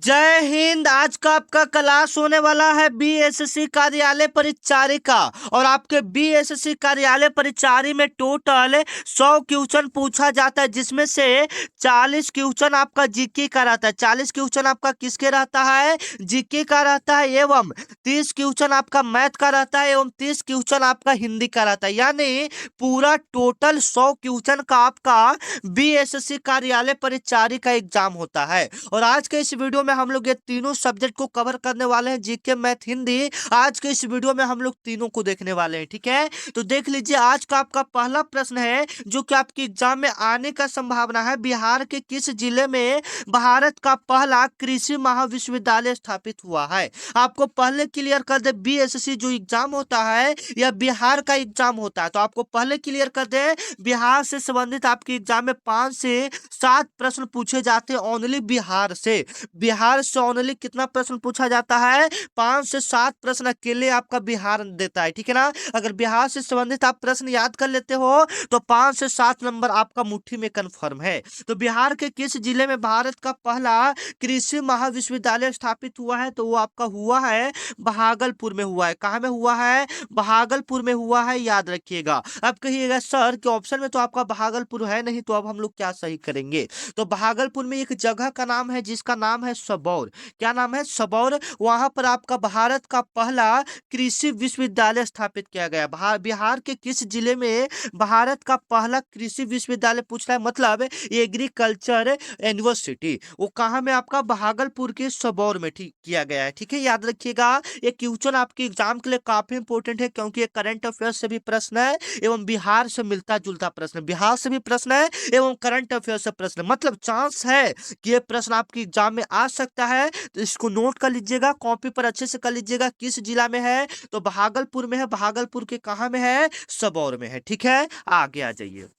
जय हिंद। आज का आपका क्लास होने वाला है बीएसएससी कार्यालय परिचारिका। और आपके बीएसएससी कार्यालय परिचारी में टोटल 100 क्वेश्चन पूछा जाता है, जिसमें से 40 क्वेश्चन आपका जीके का रहता है। 40 क्वेश्चन आपका किसके रहता है? जीके का रहता है। एवं 30 क्वेश्चन आपका मैथ का रहता है एवं 30 क्वेश्चन आपका हिंदी का रहता है। यानी पूरा टोटल 100 क्वेश्चन का आपका बीएसएससी कार्यालय परिचारी का एग्जाम होता है। और आज के इस वीडियो में हम लोग ये तीनों सब्जेक्ट को कवर करने वाले हैं, जीके, मैथ, हिंदी। आज के इस वीडियो में हम लोग तीनों को देखने वाले हैं, ठीक है। तो देख लीजिए, आज का आपका पहला प्रश्न है जो कि आपके एग्जाम में आने का संभावना है। बिहार के किस जिले में भारत का पहला कृषि महाविश्वविद्यालय स्थापित हुआ है? आपको पहले क्लियर कर दे, बीएसएससी जो एग्जाम होता है यह बिहार का एग्जाम होता है। तो आपको पहले क्लियर कर दे, बिहार से संबंधित आपके एग्जाम में 5 से 7 प्रश्न पूछे जाते हैं ओनली बिहार से। बिहार से ओनली कितना प्रश्न पूछा जाता है? 5 से 7 प्रश्न अकेले आपका बिहार देता है, ठीक है ना। अगर बिहार से संबंधित आप प्रश्न याद कर लेते हो तो 5 से 7 नंबर आपका मुट्ठी में कंफर्म है। तो बिहार के किस जिले में भारत का पहला कृषि महाविश्वविद्यालय स्थापित हुआ है? तो वो आपका हुआ है भागलपुर में हुआ है। कहाँ में हुआ है? भागलपुर में हुआ है, याद रखिएगा। अब कहिएगा सर के ऑप्शन में तो आपका भागलपुर है नहीं, तो अब हम लोग क्या सही करेंगे? तो भागलपुर में एक जगह का नाम है जिसका नाम है सबौर। क्या नाम है? सबौर। वहां पर आपका भारत का पहला कृषि विश्वविद्यालय स्थापित किया गया। बिहार के किस जिले में भारत का पहला कृषि विश्वविद्यालय पूछ रहा है, मतलब एग्रीकल्चर यूनिवर्सिटी। वो कहाँ में? आपका भागलपुर के सबौर में ठीक किया गया है, ठीक है, याद रखिएगा। ये क्वेश्चन आपके एग्जाम के लिए काफी इंपोर्टेंट है, क्योंकि ये करंट अफेयर से भी प्रश्न है एवं बिहार से मिलता जुलता प्रश्न, बिहार से भी प्रश्न है एवं करंट अफेयर से प्रश्न, मतलब चांस है कि ये प्रश्न आपके एग्जाम में आ सकता है। तो इसको नोट कर लीजिएगा, कॉपी पर अच्छे से कर लीजिएगा। किस जिला में है? तो भागलपुर में है। भागलपुर के कहाँ में है? सबौर में है, ठीक है। आगे आ जाइए।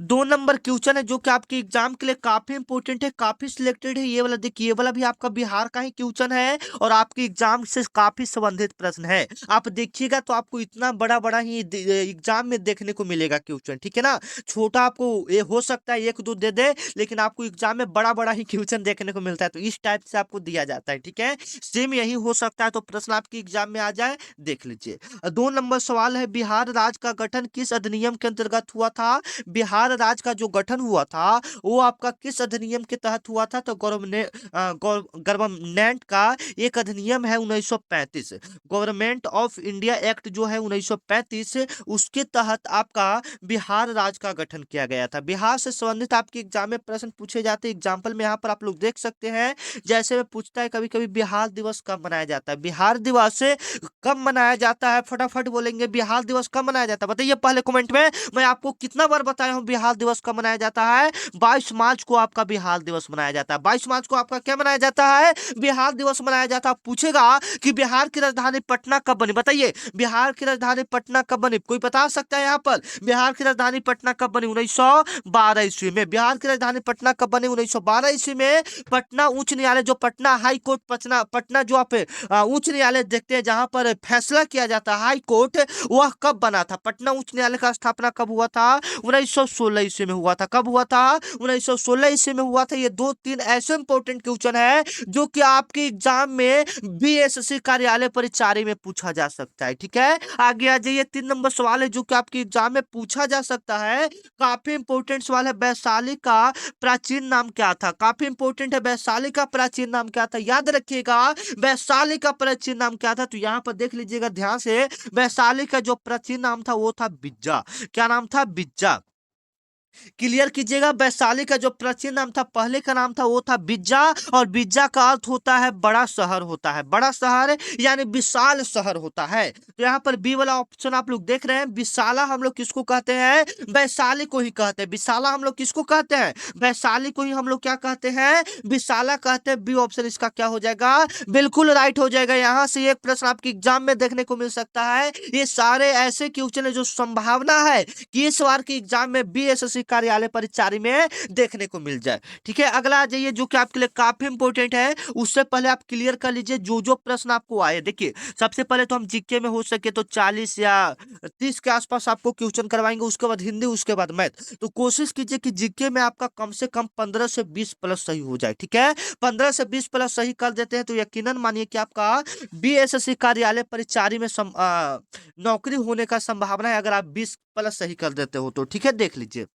2 नंबर क्वेश्चन है जो कि आपके एग्जाम के लिए काफी इंपोर्टेंट है, काफी सिलेक्टेड है। ये वाला देखिए, ये वाला भी आपका बिहार का ही क्वेश्चन है और आपके एग्जाम से काफी संबंधित प्रश्न है। आप देखिएगा तो आपको इतना बड़ा बड़ा ही एग्जाम में देखने को मिलेगा क्वेश्चन, ठीक है ना। छोटा आपको ये हो सकता है 1-2 दे दे, लेकिन आपको एग्जाम में बड़ा बड़ा ही क्वेश्चन देखने को मिलता है। तो इस टाइप से आपको दिया जाता है, ठीक है। सेम यही हो सकता है, तो प्रश्न आपके एग्जाम में आ जाए, देख लीजिए। 2 नंबर सवाल है, बिहार राज्य का गठन किस अधिनियम के अंतर्गत हुआ था? बिहार राज्य का जो गठन हुआ था वो आपका किस अधिनियम के तहत हुआ था? तो गवर्नमेंट का एक अधिनियम है 1935, गवर्नमेंट ऑफ इंडिया एक्ट जो है 1935, उसके तहत आपका बिहार राज्य का गठन किया गया था। बिहार से संबंधित आपके एग्जाम में प्रश्न पूछे जाते हैं। एग्जाम्पल में यहाँ पर आप लोग देख सकते हैं, जैसे में पूछता है कभी कभी बिहार दिवस कब मनाया जाता है? बिहार दिवस कब मनाया जाता है? फटाफट बोलेंगे, बिहार दिवस कब मनाया जाता है? बताइए पहले कमेंट में। मैं आपको कितना बार बताया हूं बिहार दिवस कब मनाया जाता है? 22 मार्च को आपका बिहार दिवस मनाया जाता है। 22 मार्च को आपका क्या मनाया जाता है? बिहार दिवस मनाया जाता है। पूछेगा कि बिहार की राजधानी पटना कब बनी? बताइए, बिहार की राजधानी पटना कब बनी? कोई बता सकता है यहाँ पर? बिहार की राजधानी पटना कब बनी? 1912 ईस्वी में। बिहार की राजधानी पटना कब बनी? 1912 ईस्वी में। पटना उच्च न्यायालय, जो पटना हाई कोर्ट, पटना जो आप उच्च न्यायालय देखते हैं जहां पर फैसला किया जाता है, हाई कोर्ट, वह कब बना था? पटना उच्च न्यायालय का स्थापना कब हुआ था? 1916 ईस्वी में हुआ था। कब हुआ था? 1916 ईस्वी में हुआ था। ये 2-3 ऐसे इंपॉर्टेंट क्वेश्चन है जो कि आपके एग्जाम में बीएसएससी कार्यालय परिचारी में पूछा जा सकता है, ठीक है। आगे आ जाइए। 3 नंबर सवाल है जो कि आपके एग्जाम में पूछा जा सकता है, काफी इंपॉर्टेंट सवाल है। वैशाली का प्राचीन नाम क्या था? काफी इंपॉर्टेंट है। वैशाली का प्राचीन नाम क्या था? याद रखिएगा, वैशाली का प्राचीन नाम क्या था? तो यहाँ पर देख लीजिएगा ध्यान से। वैशाली का जो प्राचीन नाम था वो था बिज्जा। क्या नाम था? बिज्जा। क्लियर कीजिएगा, वैशाली का जो प्राचीन नाम था, पहले का नाम था, वो था बिज्जा। और बिज्जा का अर्थ होता है बड़ा शहर होता है। बड़ा शहर यानी विशाल शहर होता है। तो यहाँ पर बी वाला ऑप्शन आप लोग देख रहे हैं। विशाला हम लोग किसको कहते हैं? वैशाली को ही कहते हैं। विशाला हम लोग किसको कहते हैं? वैशाली को ही हम लोग क्या कहते हैं? विशाला कहते हैं। बी ऑप्शन इसका क्या हो जाएगा? बिल्कुल राइट हो जाएगा। यहाँ से एक प्रश्न आपके एग्जाम में देखने को मिल सकता है। ये सारे ऐसे क्वेश्चन है जो संभावना है कि इस बार के एग्जाम में बीएसएससी बीएसएससी कार्यालय परिचारी में देखने को मिल जाए। ठीक है, अगला आ जाइए जो कि आपके लिए काफी इंपॉर्टेंट है। उससे पहले आप क्लियर कर लीजिए जो जो प्रश्न आपको आए। देखिए, सबसे पहले तो हम जीके में हो सके तो 40 या 30 के आसपास आपको क्वेश्चन करवाएंगे, उसके बाद हिंदी, उसके बाद मैथ। तो कोशिश कीजिए कि जीके में आपका कम से कम 15 से 20 प्लस सही हो जाए। ठीक है, 15 से 20 प्लस सही कर देते हैं तो यकीनन मानिए कि आपका बीएसएससी कार्यालय परिचारी में नौकरी होने का संभावना है, अगर आप 20 प्लस सही कर देते हो तो। ठीक है, देख लीजिए,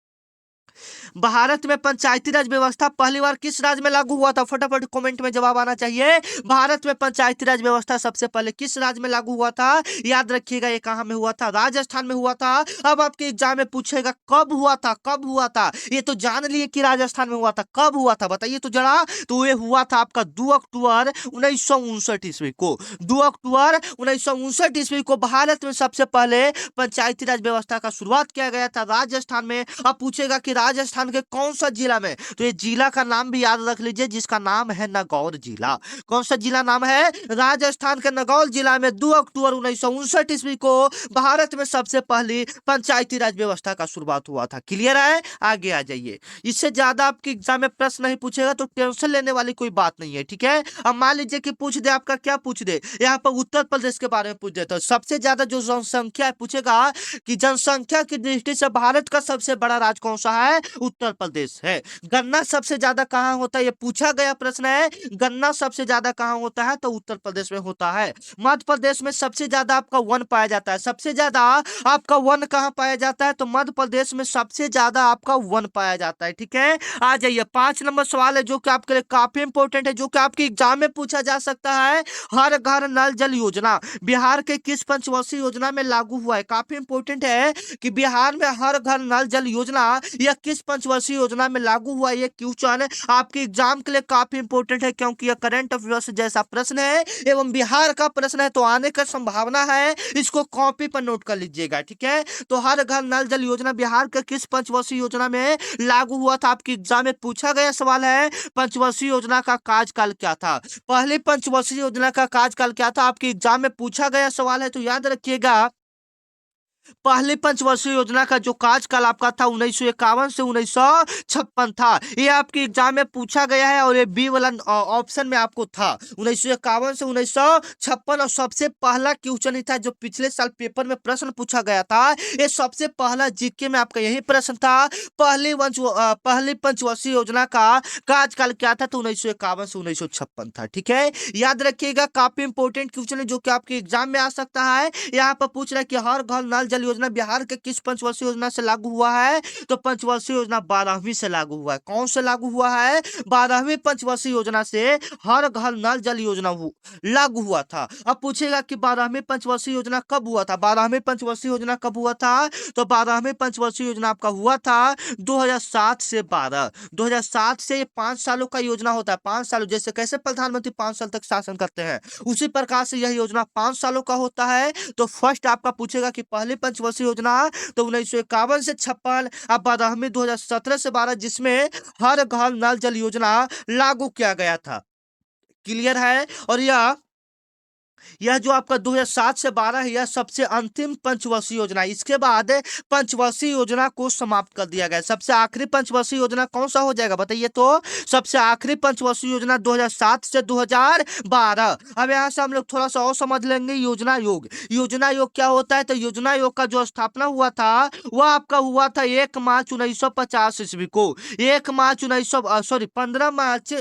भारत में पंचायती राज व्यवस्था पहली बार किस राज्य में लागू हुआ था? फटाफट कमेंट में जवाब आना चाहिए। भारत में पंचायती राज व्यवस्था सबसे पहले किस राज्य में लागू हुआ था? याद रखिएगा, ये कहां में हुआ था? राजस्थान में हुआ था। अब आपके एग्जाम में पूछेगा कब हुआ था, कब हुआ था? ये तो जान लिए कि राजस्थान में हुआ था, कब हुआ था बताइए तो जरा। तो ये हुआ था आपका 2 अक्टूबर 1959 ईस्वी को। 2 अक्टूबर 1959 ईस्वी को भारत में सबसे पहले पंचायती राज व्यवस्था का शुरुआत किया गया था राजस्थान में। अब पूछेगा कि राजस्थान के कौन सा जिला में, तो ये जिला का नाम भी याद रख लीजिए, जिसका नाम है नागौर जिला। कौन सा जिला नाम है? राजस्थान के नागौर जिला में 2 अक्टूबर 1959 ईस्वी को भारत में सबसे पहली पंचायती राज व्यवस्था का शुरुआत हुआ था। क्लियर है? आगे आ जाइए। इससे ज्यादा आपके एग्जाम में प्रश्न नहीं पूछेगा तो टेंशन लेने वाली कोई बात नहीं है। ठीक है, अब मान लीजिए कि पूछ दे, आपका क्या पूछ दे, यहाँ पर उत्तर प्रदेश के बारे में पूछ दे, तो सबसे ज्यादा जो जनसंख्या है पूछेगा कि जनसंख्या की दृष्टि से भारत का सबसे बड़ा राज्य कौन सा है? उत्तर प्रदेश है। गन्ना सबसे ज्यादा कहाँ होता है? ये पूछा गया प्रश्न है। गन्ना सबसे ज्यादा कहाँ होता है? तो उत्तर प्रदेश में होता है। मध्य प्रदेश में सबसे ज्यादा आपका वन पाया जाता है। सबसे ज्यादा आपका वन कहाँ पाया जाता है? तो मध्य प्रदेश में सबसे ज्यादा आपका वन पाया जाता है। ठीक है, आ जाइए, 5 नंबर सवाल है जो कि आपके लिए काफी इंपॉर्टेंट है, जो कि आपके एग्जाम में पूछा जा सकता है। हर घर नल जल योजना बिहार के किस पंचवर्षीय योजना में लागू हुआ है? काफी इंपॉर्टेंट है कि बिहार में हर घर नल जल योजना यह किस पंचवर्षीय योजना में लागू हुआ? ये क्वेश्चन आपके एग्जाम के लिए काफी इंपॉर्टेंट है, क्योंकि यह करंट अफेयर्स जैसा प्रश्न है एवं बिहार का प्रश्न है, तो आने का संभावना है। इसको कॉपी पर नोट कर लीजिएगा। ठीक है, तो हर घर नल जल योजना बिहार के किस पंचवर्षीय योजना में लागू हुआ था? आपके एग्जाम में पूछा गया सवाल है। पंचवर्षीय योजना का कार्यकाल क्या था? पहले पंचवर्षीय योजना का कार्यकाल क्या था? आपके एग्जाम में पूछा गया सवाल है, तो याद रखिएगा, पहली पंचवर्षीय योजना का जो कार्यकाल आपका था 1951 से 1956 था। ये आपके एग्जाम में पूछा गया है और ये बी वाला ऑप्शन में आपको था 1951 से 1956। और सबसे पहला क्वेश्चन ही था जो पिछले साल पेपर में प्रश्न पूछा गया था। ये सबसे पहला जीके में आपका यही प्रश्न था। पहली पंचवर्षीय योजना का कार्यकाल क्या था? तो 1951 से 1956 था। ठीक है, याद रखिएगा, काफी इंपॉर्टेंट क्वेश्चन है जो कि आपके एग्जाम में आ सकता है। यहाँ पर पूछ रहा है कि हर घर नल जल योजना बिहार के किस पंचवर्षीय योजना से लागू हुआ है? तो पंचवर्षीय योजना 12वीं से लागू हुआ है। कौन से लागू हुआ है? 12वीं पंचवर्षीय योजना से हर घर नल जल योजना लागू हुआ था। अब पूछेगा कि 12वीं पंचवर्षीय योजना कब हुआ था? 12वीं पंचवर्षीय योजना कब हुआ था? तो 12वीं पंचवर्षीय योजना आपका हुआ था 2007 से 12। 2007 से ये 5 सालों का योजना होता है। 5 सालों, जैसे कैसे प्रधानमंत्री 5 साल तक शासन करते हैं, उसी प्रकार से यह योजना 5 सालों का होता है। तो फर्स्ट आपका पूछेगा कि पहली पंचवर्षीय योजना तो 1951 से 56, अब 12वीं 2017 से 12, जिसमें हर घर नल जल योजना लागू किया गया था। क्लियर है? और यह जो आपका 2007 से 12 है, यह सबसे अंतिम पंचवर्षीय योजना है। इसके बाद पंचवर्षीय योजना को समाप्त कर दिया गया। सबसे आखिरी पंचवर्षीय योजना कौन सा हो जाएगा बताइए तो? सबसे आखिरी पंचवर्षीय योजना 2007 से 2012। अब यहाँ से हम लोग थोड़ा सा और समझ लेंगे योजना योग। योजना योग क्या होता है? तो योजना योग का जो स्थापना हुआ था वह आपका हुआ था 1 मार्च 1950 ईस्वी को। 1 मार्च 15 मार्च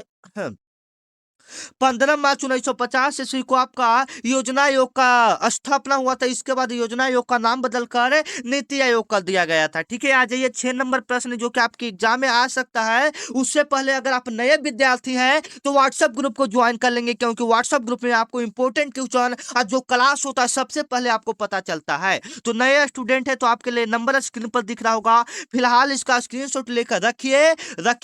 15 मार्च 1950 ईस्वी को आपका योजना आयोग का स्थापना हुआ था। इसके बाद योजना आयोग का नाम बदलकर नीति आयोग कर दिया गया था। ठीक है, आ जाइए 6 नंबर प्रश्न जो कि आपके एग्जाम में आ सकता है। उससे पहले अगर आप नए विद्यार्थी हैं तो व्हाट्सएप ग्रुप को ज्वाइन कर लेंगे, क्योंकि व्हाट्सएप ग्रुप में आपको इंपॉर्टेंट क्वेश्चन और जो क्लास होता है सबसे पहले आपको पता चलता है। तो नए स्टूडेंट है तो आपके लिए नंबर स्क्रीन पर दिख रहा होगा, फिलहाल इसका स्क्रीनशॉट लेकर रखिए।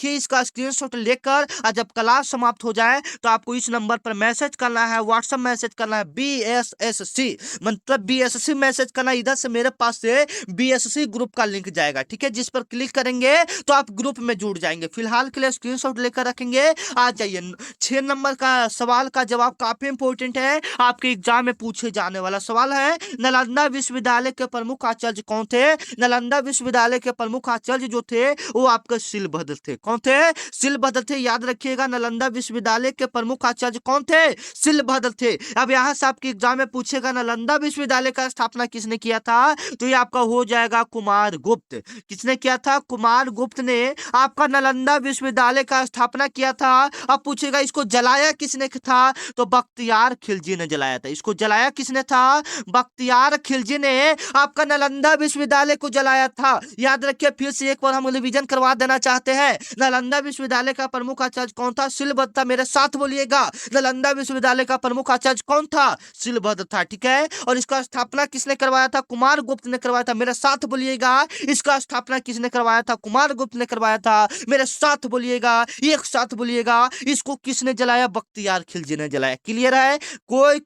इसका स्क्रीनशॉट लेकर और जब क्लास समाप्त हो जाए तो तो आपको इस नंबर पर मैसेज करना है, व्हाट्सएप मैसेज करना है BSSC, मतलब BSSC मैसेज करना। इधर से मेरे पास से BSSC ग्रुप का लिंक जाएगा, ठीक है, जिस पर क्लिक करेंगे तो आप ग्रुप में जुड़ जाएंगे। फिलहाल के लिए स्क्रीनशॉट लेकर रखेंगे। आ जाइए, 6 नंबर का सवाल का जवाब काफी इंपॉर्टेंट है, आपके एग्जाम में पूछे जाने वाला सवाल है। नालंदा विश्वविद्यालय के प्रमुख आचार्य कौन थे? नालंदा विश्वविद्यालय के प्रमुख आचार्य जो थे वो आपके शिलभद्र थे। कौन थे? शिलभद्र थे। याद रखिएगा, नालंदा विश्वविद्यालय के प्रमुख आचार्य कौन थे? शिलभद्र थे। अब यहां से आपके एग्जाम में पूछेगा नालंदा विश्वविद्यालय का स्थापना किसने किया था, तो ये आपका हो जाएगा कुमार गुप्त। किसने किया था? कुमार गुप्त ने आपका नालंदा विश्वविद्यालय का स्थापना किया था। अब पूछेगा इसको जलाया किसने था, तो बख्तियार खिलजी ने जलाया था। इसको जलाया किसने था? बख्तियार खिलजी ने आपका नालंदा विश्वविद्यालय को जलाया था। याद रखिए, फिर से एक बार हम रिवीजन करवा देना चाहते हैं। नालंदा विश्वविद्यालय का प्रमुख आचार्य कौन था? शिलभद्र था। मेरे साथ बोलिएगा, नालंदा विश्वविद्यालय का प्रमुख आचार्य कौन था? शिलभद्र था, ठीक है। और इसका स्थापना किसने करवाया था? कुमार गुप्त ने करवाया था। मेरे साथ बोलिएगा, इसका स्थापना किसने करवाया था? कुमार गुप्त ने करवाया था। मेरे साथ बोलिएगा, एक साथ बोलिएगा, इसको किसने जलाया? बख्तियार खिलजी ने जलाया। क्लियर है? कोई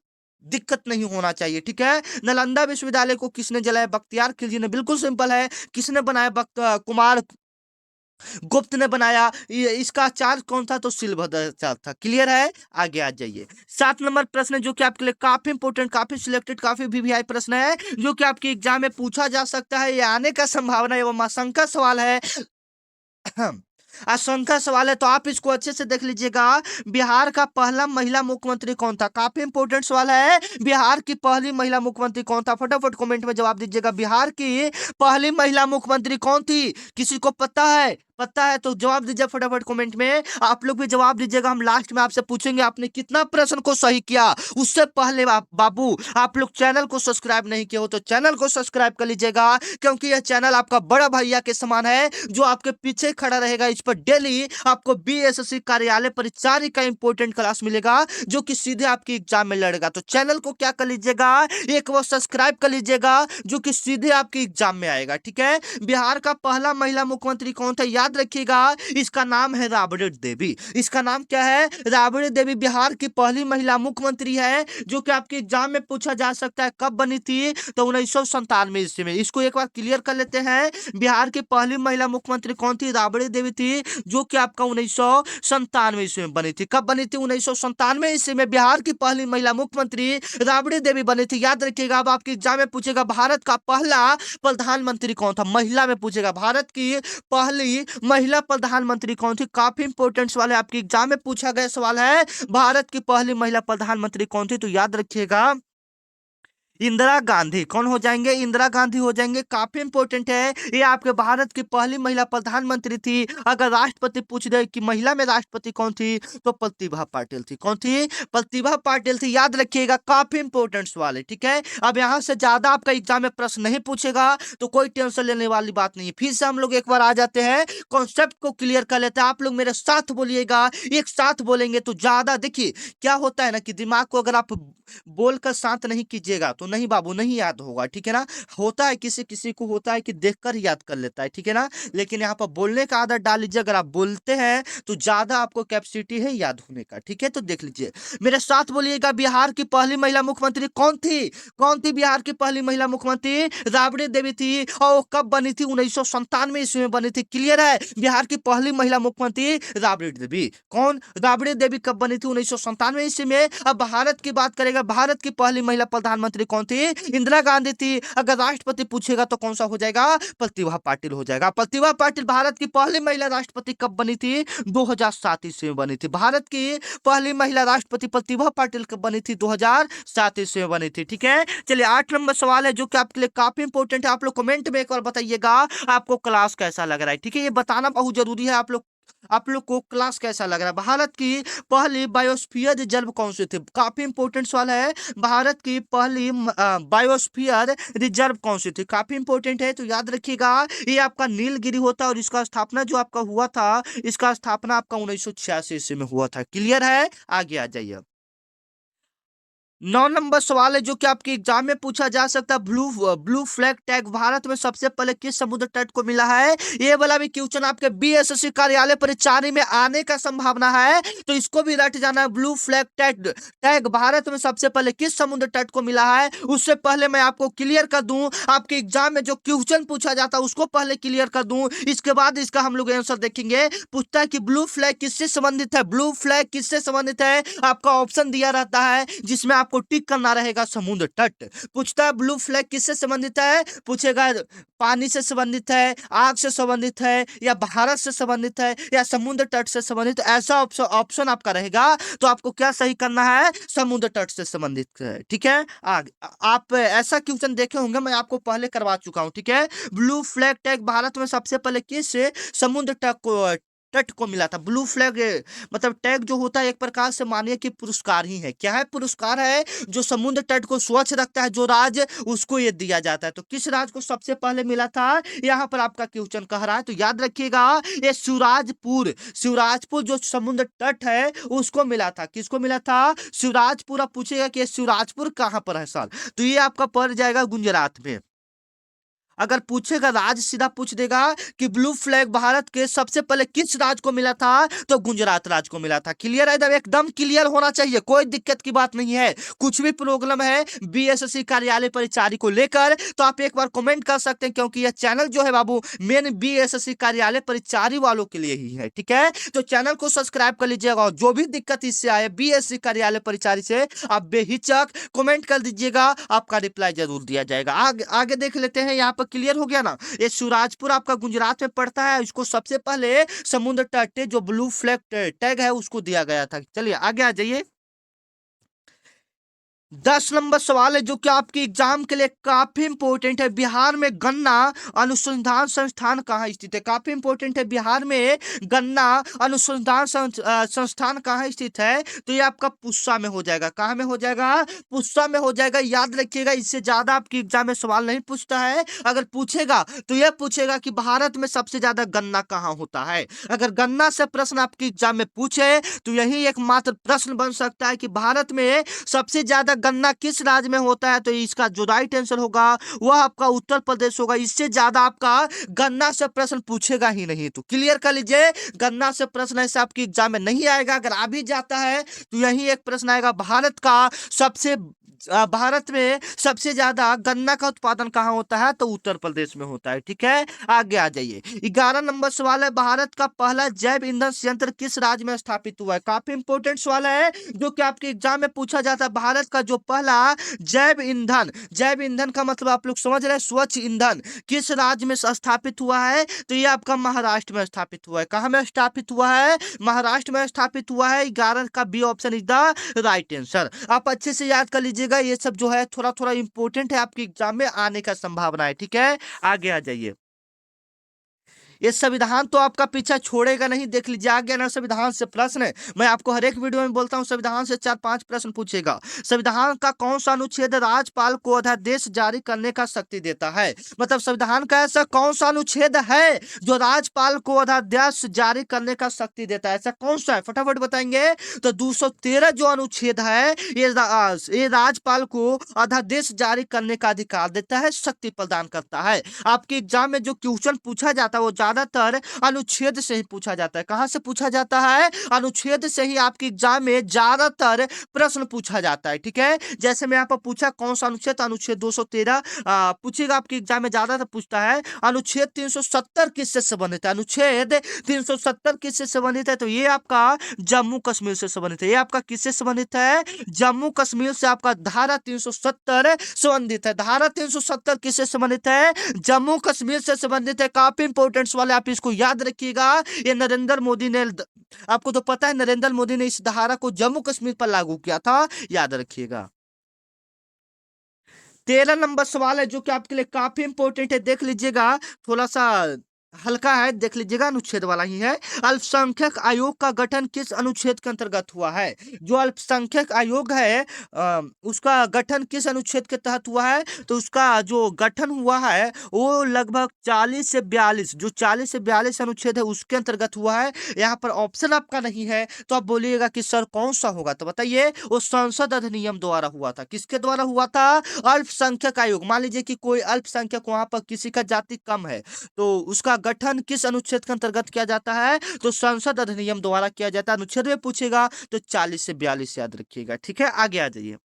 दिक्कत नहीं होना चाहिए, ठीक है। नालंदा विश्वविद्यालय को किसने जलाया? बख्तियार खिलजी ने। बिल्कुल सिंपल है। किसने बनाया? कुमार गुप्त ने बनाया। इसका आचार्य कौन था? तो शिलभद्राचार्य था। क्लियर है? आगे आ जाइए। 7 नंबर प्रश्न जो कि आपके लिए काफी इंपोर्टेंट, काफी सिलेक्टेड, काफी वीवीआई प्रश्न है, जो कि आपके एग्जाम में पूछा जा सकता है। ये आने का संभावना एवं आशंका सवाल है। आशंका सवाल है, तो आप इसको अच्छे से देख लीजिएगा। बिहार का पहला महिला मुख्यमंत्री कौन था? काफी इंपोर्टेंट सवाल है। बिहार की पहली महिला मुख्यमंत्री कौन था? फटाफट कमेंट में जवाब दीजिएगा। बिहार की पहली महिला मुख्यमंत्री कौन थी? किसी को पता है? पता है तो जवाब दीजिए फटाफट कमेंट में। आप लोग भी जवाब दीजिएगा। हम लास्ट में आपसे पूछेंगे आपने कितना प्रश्न को सही किया। उससे पहले बाबू, आप लोग चैनल को सब्सक्राइब नहीं किए हो तो चैनल को सब्सक्राइब कर लीजिएगा, क्योंकि यह चैनल आपका बड़ा भैया के समान है, जो आपके पीछे खड़ा रहेगा। इस पर डेली आपको BSSC कार्यालय परिचारी का इंपॉर्टेंट क्लास मिलेगा, जो कि सीधे आपके एग्जाम में लड़ेगा। तो चैनल को क्या कर लीजिएगा, एक बार सब्सक्राइब कर लीजिएगा, जो कि सीधे आपके एग्जाम में आएगा, ठीक है। बिहार का पहला महिला मुख्यमंत्री कौन था? याद रखिएगा, इसका नाम है राबड़ी देवी। इसका नाम क्या है? राबड़ी देवी बिहार की पहली महिला मुख्यमंत्री है, जो कि आपके एग्जाम में पूछा जा सकता है। कब बनी थी? तो 1997 ईस्वी में। इसको एक बार क्लियर कर लेते हैं। बिहार की पहली महिला मुख्यमंत्री कौन थी? राबड़ी देवी थी, जो कि आपका 1997 ईस्वी में बनी थी। कब बनी थी? 1997 ईस्वी में बिहार की पहली महिला मुख्यमंत्री राबड़ी देवी बनी थी। याद रखिएगा। अब आपके एग्जाम में पूछेगा भारत का पहला प्रधानमंत्री कौन था? महिला में पूछेगा, भारत की पहली महिला प्रधानमंत्री कौन थी? काफी इंपोर्टेंट सवाल है, आपके एग्जाम में पूछा गया सवाल है। भारत की पहली महिला प्रधानमंत्री कौन थी? तो याद रखिएगा, इंदिरा गांधी। कौन हो जाएंगे? इंदिरा गांधी हो जाएंगे। काफी इंपॉर्टेंट है, ये आपके भारत की पहली महिला प्रधानमंत्री थी। अगर राष्ट्रपति पूछ दे कि महिला में राष्ट्रपति कौन थी, तो प्रतिभा पाटिल थी। कौन थी? प्रतिभा पाटिल थी। याद रखिएगा, काफी इंपॉर्टेंट सवाल है, ठीक है। अब यहां से ज्यादा आपका एग्जाम में प्रश्न नहीं पूछेगा, तो कोई टेंशन लेने वाली बात नहीं है। फिर से हम लोग एक बार आ जाते हैं, कॉन्सेप्ट को क्लियर कर लेते हैं। आप लोग मेरे साथ बोलिएगा, एक साथ बोलेंगे तो ज्यादा। देखिए क्या होता है ना, कि दिमाग को अगर आप बोलकर शांत नहीं कीजिएगा तो नहीं बाबू, नहीं याद होगा, ठीक है ना। होता है, किसी किसी को होता है कि देखकर याद कर लेता है, ठीक है ना। लेकिन यहाँ पर बोलने का आदत डाल लीजिए। अगर आप बोलते हैं तो ज्यादा आपको कैपेसिटी है याद होने का, ठीक है। तो देख लीजिए, मेरे साथ बोलिएगा। बिहार की पहली महिला मुख्यमंत्री कौन थी? कौन थी बिहार की पहली महिला मुख्यमंत्री? राबड़ी देवी थी। और वो कब बनी थी? 1997 ईस्वी में बनी थी। क्लियर है? बिहार की पहली महिला मुख्यमंत्री राबड़ी देवी। कौन? राबड़ी देवी कब बनी थी? 1997 ईस्वी में। अब भारत की बात करेगा, भारत की पहली महिला प्रधानमंत्री कौन थी? इंदिरा गांधी थी। अगर राष्ट्रपति पूछेगा तो कौन सा हो जाएगा? प्रतिभा पाटिल हो जाएगा। प्रतिभा पाटिल भारत की पहली महिला राष्ट्रपति कब बनी थी? 2007 ईस्वी में बनी थी। भारत की पहली महिला राष्ट्रपति प्रतिभा पाटिल कब बनी थी? 2007 ईस्वी में बनी थी, ठीक है। चलिए 8 नंबर सवाल है, जो कि आपके लिए काफी इंपॉर्टेंट है। आप लोग कमेंट में एक बार बताइएगा आपको क्लास कैसा लग रहा है, ठीक है। ये बताना बहुत जरूरी है। आप लोग को क्लास कैसा लग रहा है। भारत की पहली बायोस्फीयर रिजर्व कौन सी थी? काफी इंपॉर्टेंट सवाल है। भारत की पहली बायोस्फीयर रिजर्व कौन सी थी? काफी इंपॉर्टेंट है, तो याद रखिएगा। ये आपका नीलगिरी होता है, और इसका स्थापना जो आपका हुआ था, इसका स्थापना आपका 1986 ईस्वी में हुआ था। क्लियर है? आगे आ जाइए। 9 नंबर सवाल है जो कि आपके एग्जाम में पूछा जा सकता है। Blue blue flag tag Bharat में सबसे पहले किस समुद्र तट को मिला है? ये वाला भी क्वेश्चन आपके बीएसएससी कार्यालय परीक्षारी में आने का संभावना है, तो इसको भी रट जाना है। Blue flag tag tag Bharat में सबसे पहले किस समुद्र तट को मिला है? उससे पहले मैं आपको क्लियर कर दूं, आपके एग्जाम में जो क्वेश्चन पूछा जाता है उसको पहले क्लियर कर दूं, इसके बाद इसका हम लोग आंसर देखेंगे। पूछता है कि ब्लू फ्लैग किससे संबंधित है? ब्लू फ्लैग किससे संबंधित है? आपका ऑप्शन दिया रहता है जिसमें आपको टिक करना रहेगा समुद्र तट। पूछता है ब्लू फ्लैग किससे संबंधित है? पूछेगा पानी से संबंधित है, आग से संबंधित है, या भारत से संबंधित है, या समुद्र तट से संबंधित, ऐसा ऑप्शन ऑप्शन आपका रहेगा। तो आपको क्या सही करना है? समुद्र तट से संबंधित है। ठीक है, आग आप ऐसा क्वेश्चन देखे होंगे, मैं आपको पहले करवा चुका हूं। ठीक है, ब्लू फ्लैग टैग भारत में सबसे पहले किस समुद्र तट को मिला था? ब्लू फ्लैग मतलब टैग जो होता है एक प्रकार से मानिए कि पुरस्कार ही है। क्या है? पुरस्कार है जो समुद्र तट को स्वच्छ रखता है, जो राज्य, उसको ये दिया जाता है। तो किस राज्य को सबसे पहले मिला था? यहाँ पर आपका क्वेश्चन कह रहा है, तो याद रखिएगा ये शिवराजपुर, शिवराजपुर जो समुद्र तट है उसको मिला था। किसको मिला था? शिवराजपुर। अब पूछेगा कि ये शिवराजपुर कहाँ पर है सर, तो ये आपका पड़ जाएगा गुजरात में। अगर पूछेगा राज्य, सीधा पूछ देगा कि ब्लू फ्लैग भारत के सबसे पहले किस राज्य को मिला था, तो गुजरात राज्य को मिला था। क्लियर है? एकदम क्लियर होना चाहिए, कोई दिक्कत की बात नहीं है। कुछ भी प्रॉब्लम है बीएसएससी कार्यालय परिचारी को लेकर तो आप एक बार कमेंट कर सकते हैं, क्योंकि यह चैनल जो है बाबू मेन बीएसएससी कार्यालय परिचारी वालों के लिए ही है। ठीक है, तो चैनल को सब्सक्राइब कर लीजिएगा, और जो भी दिक्कत इससे आए बीएसएससी कार्यालय परिचारी से, आप बेहिचक कमेंट कर दीजिएगा, आपका रिप्लाई जरूर दिया जाएगा। आगे आगे देख लेते हैं। यहाँ पर क्लियर हो गया ना? ये शिवराजपुर आपका गुजरात में पड़ता है, इसको सबसे पहले समुद्र तट जो ब्लू फ्लैग टैग है उसको दिया गया था। चलिए आगे आ जाइए। 10 नंबर सवाल है जो कि आपके एग्जाम के लिए काफी इंपॉर्टेंट है। बिहार में गन्ना अनुसंधान संस्थान कहाँ स्थित है? काफी इंपॉर्टेंट है। बिहार में गन्ना अनुसंधान संस्थान कहाँ स्थित है? तो ये आपका पुस्सा में हो जाएगा। कहाँ में हो जाएगा? पुस्सा में हो जाएगा। याद रखिएगा, इससे ज्यादा आपके एग्जाम में सवाल नहीं पूछता है। अगर पूछेगा तो यह पूछेगा कि भारत में सबसे ज्यादा गन्ना कहाँ होता है। अगर गन्ना से प्रश्न आपके एग्जाम में पूछे तो यही एकमात्र प्रश्न बन सकता है कि भारत में सबसे ज्यादा गन्ना किस राज्य में होता है, तो इसका जो राइट आंसर होगा वह आपका उत्तर प्रदेश होगा। इससे ज्यादा आपका गन्ना से प्रश्न पूछेगा ही नहीं। तो क्लियर कर लीजिए, गन्ना से प्रश्न ऐसे आपके एग्जाम में नहीं आएगा। अगर आ भी जाता है तो यही एक प्रश्न आएगा, भारत में सबसे ज्यादा गन्ना का उत्पादन कहाँ होता है, तो उत्तर प्रदेश में होता है। ठीक है, आगे आ जाइए। 11 नंबर सवाल है, भारत का पहला जैव ईंधन संयंत्र किस राज्य में स्थापित हुआ है? काफी इंपोर्टेंट सवाल है जो कि आपके एग्जाम में पूछा जाता है। भारत का जो पहला जैव ईंधन का मतलब आप लोग समझ रहे हैं, स्वच्छ ईंधन, किस राज्य में स्थापित हुआ है? तो ये आपका महाराष्ट्र में स्थापित हुआ है। कहाँ में स्थापित हुआ है? महाराष्ट्र में स्थापित हुआ है। 11 का B option is the right answer. आप अच्छे से याद कर लीजिएगा, ये सब जो है थोड़ा थोड़ा इंपॉर्टेंट है, आपके एग्जाम में आने का संभावना है। ठीक है, आगे आ जाइए। ये संविधान तो आपका पीछा छोड़ेगा नहीं, देख लीजिए आगे ना संविधान से प्रश्न है। मैं आपको हर एक वीडियो में बोलता हूं संविधान से 4-5 प्रश्न पूछेगा। संविधान का कौन सा अनुच्छेद राज्यपाल को अध्यादेश जारी करने का शक्ति देता है? मतलब संविधान का ऐसा कौन सा अनुच्छेद है जो राज्यपाल को अध्यादेश जारी करने का शक्ति देता है? ऐसा कौन सा है, फटाफट बताएंगे। तो 213 जो अनुच्छेद है ये राज्यपाल को अध्यादेश जारी करने का अधिकार देता है, शक्ति प्रदान करता है। आपके एग्जाम में जो क्वेश्चन पूछा जाता है वो ज्यादातर अनुच्छेद से ही पूछा जाता है। कहां से पूछा जाता है? अनुच्छेद से ही आपके एग्जाम में ज्यादातर प्रश्न पूछा जाता है। ठीक है, जैसे मैं यहाँ पर पूछा कौन सा अनुच्छेद, अनुच्छेद 213 पूछेगा आपके एग्जाम में ज्यादातर पूछता है। अनुच्छेद 370 किससे संबंधित है? अनुच्छेद 370 किससे संबंधित है? तो ये आपका जम्मू कश्मीर से संबंधित है। ये आपका किससे संबंधित है? जम्मू कश्मीर से आपका धारा 370 संबंधित है। धारा 370 किससे संबंधित है? जम्मू कश्मीर से संबंधित है। काफी इंपोर्टेंट वाले, आप इसको याद रखिएगा। ये नरेंद्र मोदी ने, आपको तो पता है नरेंद्र मोदी ने इस धारा को जम्मू कश्मीर पर लागू किया था, याद रखिएगा। 13 नंबर सवाल है जो कि आपके लिए काफी इंपॉर्टेंट है, देख लीजिएगा थोड़ा सा हल्का है, देख लीजिएगा, अनुच्छेद वाला ही है। अल्पसंख्यक आयोग का गठन किस अनुच्छेद के अंतर्गत हुआ है? जो अल्पसंख्यक आयोग है उसका गठन किस अनुच्छेद के तहत हुआ है? तो उसका जो गठन हुआ है वो लगभग 40 से 42, जो 40 से 42 अनुच्छेद है उसके अंतर्गत हुआ है। यहाँ पर ऑप्शन आपका नहीं है तो आप बोलिएगा कि सर कौन सा होगा, तो बताइए, वो संसद अधिनियम द्वारा हुआ था। किसके द्वारा हुआ था? अल्पसंख्यक आयोग। मान लीजिए कि कोई अल्पसंख्यक, वहां पर किसी का जाति कम है, तो उसका गठन किस अनुच्छेद के अंतर्गत किया जाता है? तो संसद अधिनियम द्वारा किया जाता है। अनुच्छेद में पूछेगा तो 40 से 42 याद रखिएगा। ठीक है, आगे आ जाइए।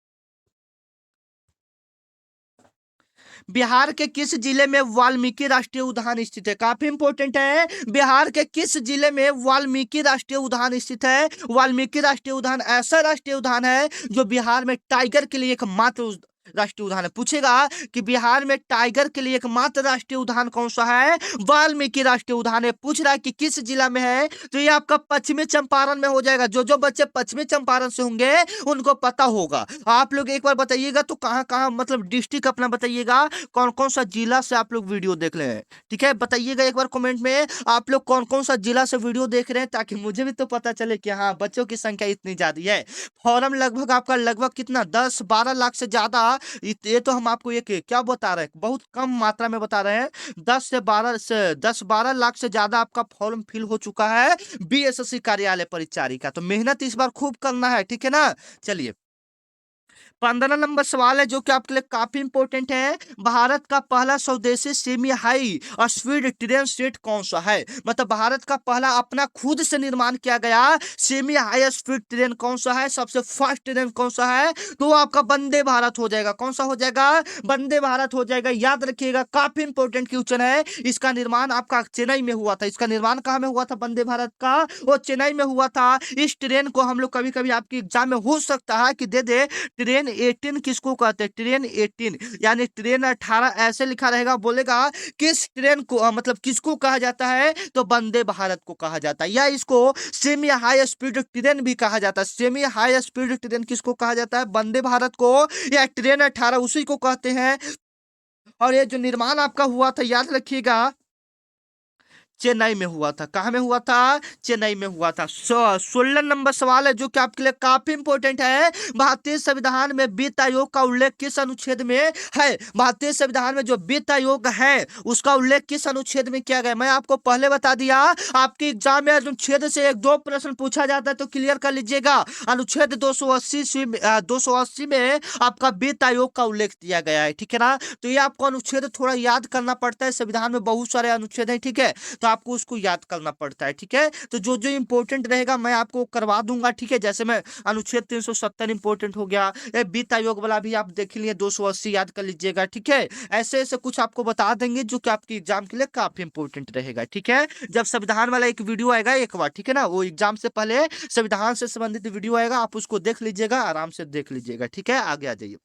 बिहार के किस जिले में वाल्मीकि राष्ट्रीय उद्यान स्थित है? काफी इंपॉर्टेंट है। बिहार के किस जिले में वाल्मीकि राष्ट्रीय उद्यान स्थित है? वाल्मीकि राष्ट्रीय उद्यान ऐसा राष्ट्रीय उद्यान है जो बिहार में टाइगर के लिए एकमात्र राष्ट्रीय उद्यान है। पूछेगा कि बिहार में टाइगर के लिए एकमात्र राष्ट्रीय उद्यान कौन सा है? वाल्मीकि राष्ट्रीय उद्यान है। पूछ रहा है कि किस जिला में है, तो ये आपका पश्चिमी चंपारण में हो जाएगा। जो जो बच्चे पश्चिमी चंपारण से होंगे उनको पता होगा। आप लोग एक बार बताइएगा तो कहाँ कहाँ, मतलब डिस्ट्रिक्ट अपना बताइएगा, कौन कौन सा जिला से आप लोग वीडियो देख रहे हैं। ठीक है, बताइएगा एक बार कमेंट में आप लोग कौन कौन सा जिला से वीडियो देख रहे हैं, ताकि मुझे भी तो पता चले कि हाँ बच्चों की संख्या इतनी ज्यादा है। फॉर्म लगभग आपका लगभग कितना 10-12 लाख से ज्यादा। ये तो हम आपको एक क्या बता रहे हैं, बहुत कम मात्रा में बता रहे हैं। 10-12 लाख से ज्यादा आपका फॉर्म फिल हो चुका है बीएसएससी कार्यालय परिचारिका। तो मेहनत इस बार खूब करना है, ठीक है ना। चलिए, 15 नंबर सवाल है जो कि आपके लिए काफी इंपॉर्टेंट है। भारत का पहला स्वदेशी semi high speed train set कौन सा है? मतलब भारत का पहला अपना खुद से निर्माण किया गया सेमी हाई स्पीड ट्रेन कौन सा है? सबसे फास्ट ट्रेन कौन सा है? तो आपका वंदे भारत हो जाएगा। कौन सा हो जाएगा? वंदे भारत हो जाएगा। याद रखिएगा, काफी इंपॉर्टेंट क्वेश्चन है। इसका निर्माण आपका चेन्नई में हुआ था। इसका निर्माण कहाँ में हुआ था वंदे भारत का? वो चेन्नई में हुआ था। इस ट्रेन को हम लोग कभी कभी आपकी एग्जाम में हो सकता है कि दे दे, ट्रेन 18 किसको कहते हैं? ट्रेन 18 यानी ट्रेन 18 ऐसे लिखा रहेगा, बोलेगा किस ट्रेन को मतलब किसको कहा जाता है? तो वंदे भारत को कहा जाता है, या इसको सेमी हाई स्पीड ट्रेन भी कहा जाता है। सेमी हाई स्पीड ट्रेन किसको कहा जाता है? वंदे भारत को, या ट्रेन 18 उसी को कहते हैं। और ये जो निर्माण आपका हुआ था, याद रखिएगा, चेन्नई में हुआ था। कहां में हुआ था? चेन्नई में हुआ था। 16 नंबर सवाल है जो कि आपके लिए काफी इंपॉर्टेंट है। भारतीय संविधान में वित्त आयोग का उल्लेख किस अनुच्छेद में है? भारतीय संविधान में जो वित्त आयोग है उसका उल्लेख किस अनुच्छेद में किया गया? मैं आपको पहले बता दिया, आपके एग्जाम में अनुच्छेद से 1-2 प्रश्न पूछा जाता है तो क्लियर कर लीजिएगा। अनुच्छेद 280 में आपका वित्त आयोग का उल्लेख दिया गया है, ठीक है ना। तो ये आपको अनुच्छेद थोड़ा याद करना पड़ता है। संविधान में बहुत सारे अनुच्छेद है, ठीक है, तो आपको उसको याद करना पड़ता है। ठीक है, तो जो जो इंपॉर्टेंट रहेगा मैं आपको करवा दूंगा। ठीक है, जैसे मैं अनुच्छेद 370 इंपॉर्टेंट हो गया, वित्त आयोग वाला भी आप देख लिए, 280 याद कर लीजिएगा। ठीक है, ऐसे ऐसे कुछ आपको बता देंगे जो कि आपके एग्जाम के लिए काफी इंपॉर्टेंट रहेगा। ठीक है, जब संविधान वाला एक वीडियो आएगा एक बार, ठीक है ना, वो एग्जाम से पहले संविधान से संबंधित वीडियो आएगा, आप उसको देख लीजिएगा, आराम से देख लीजिएगा। ठीक है, आगे आ जाइए।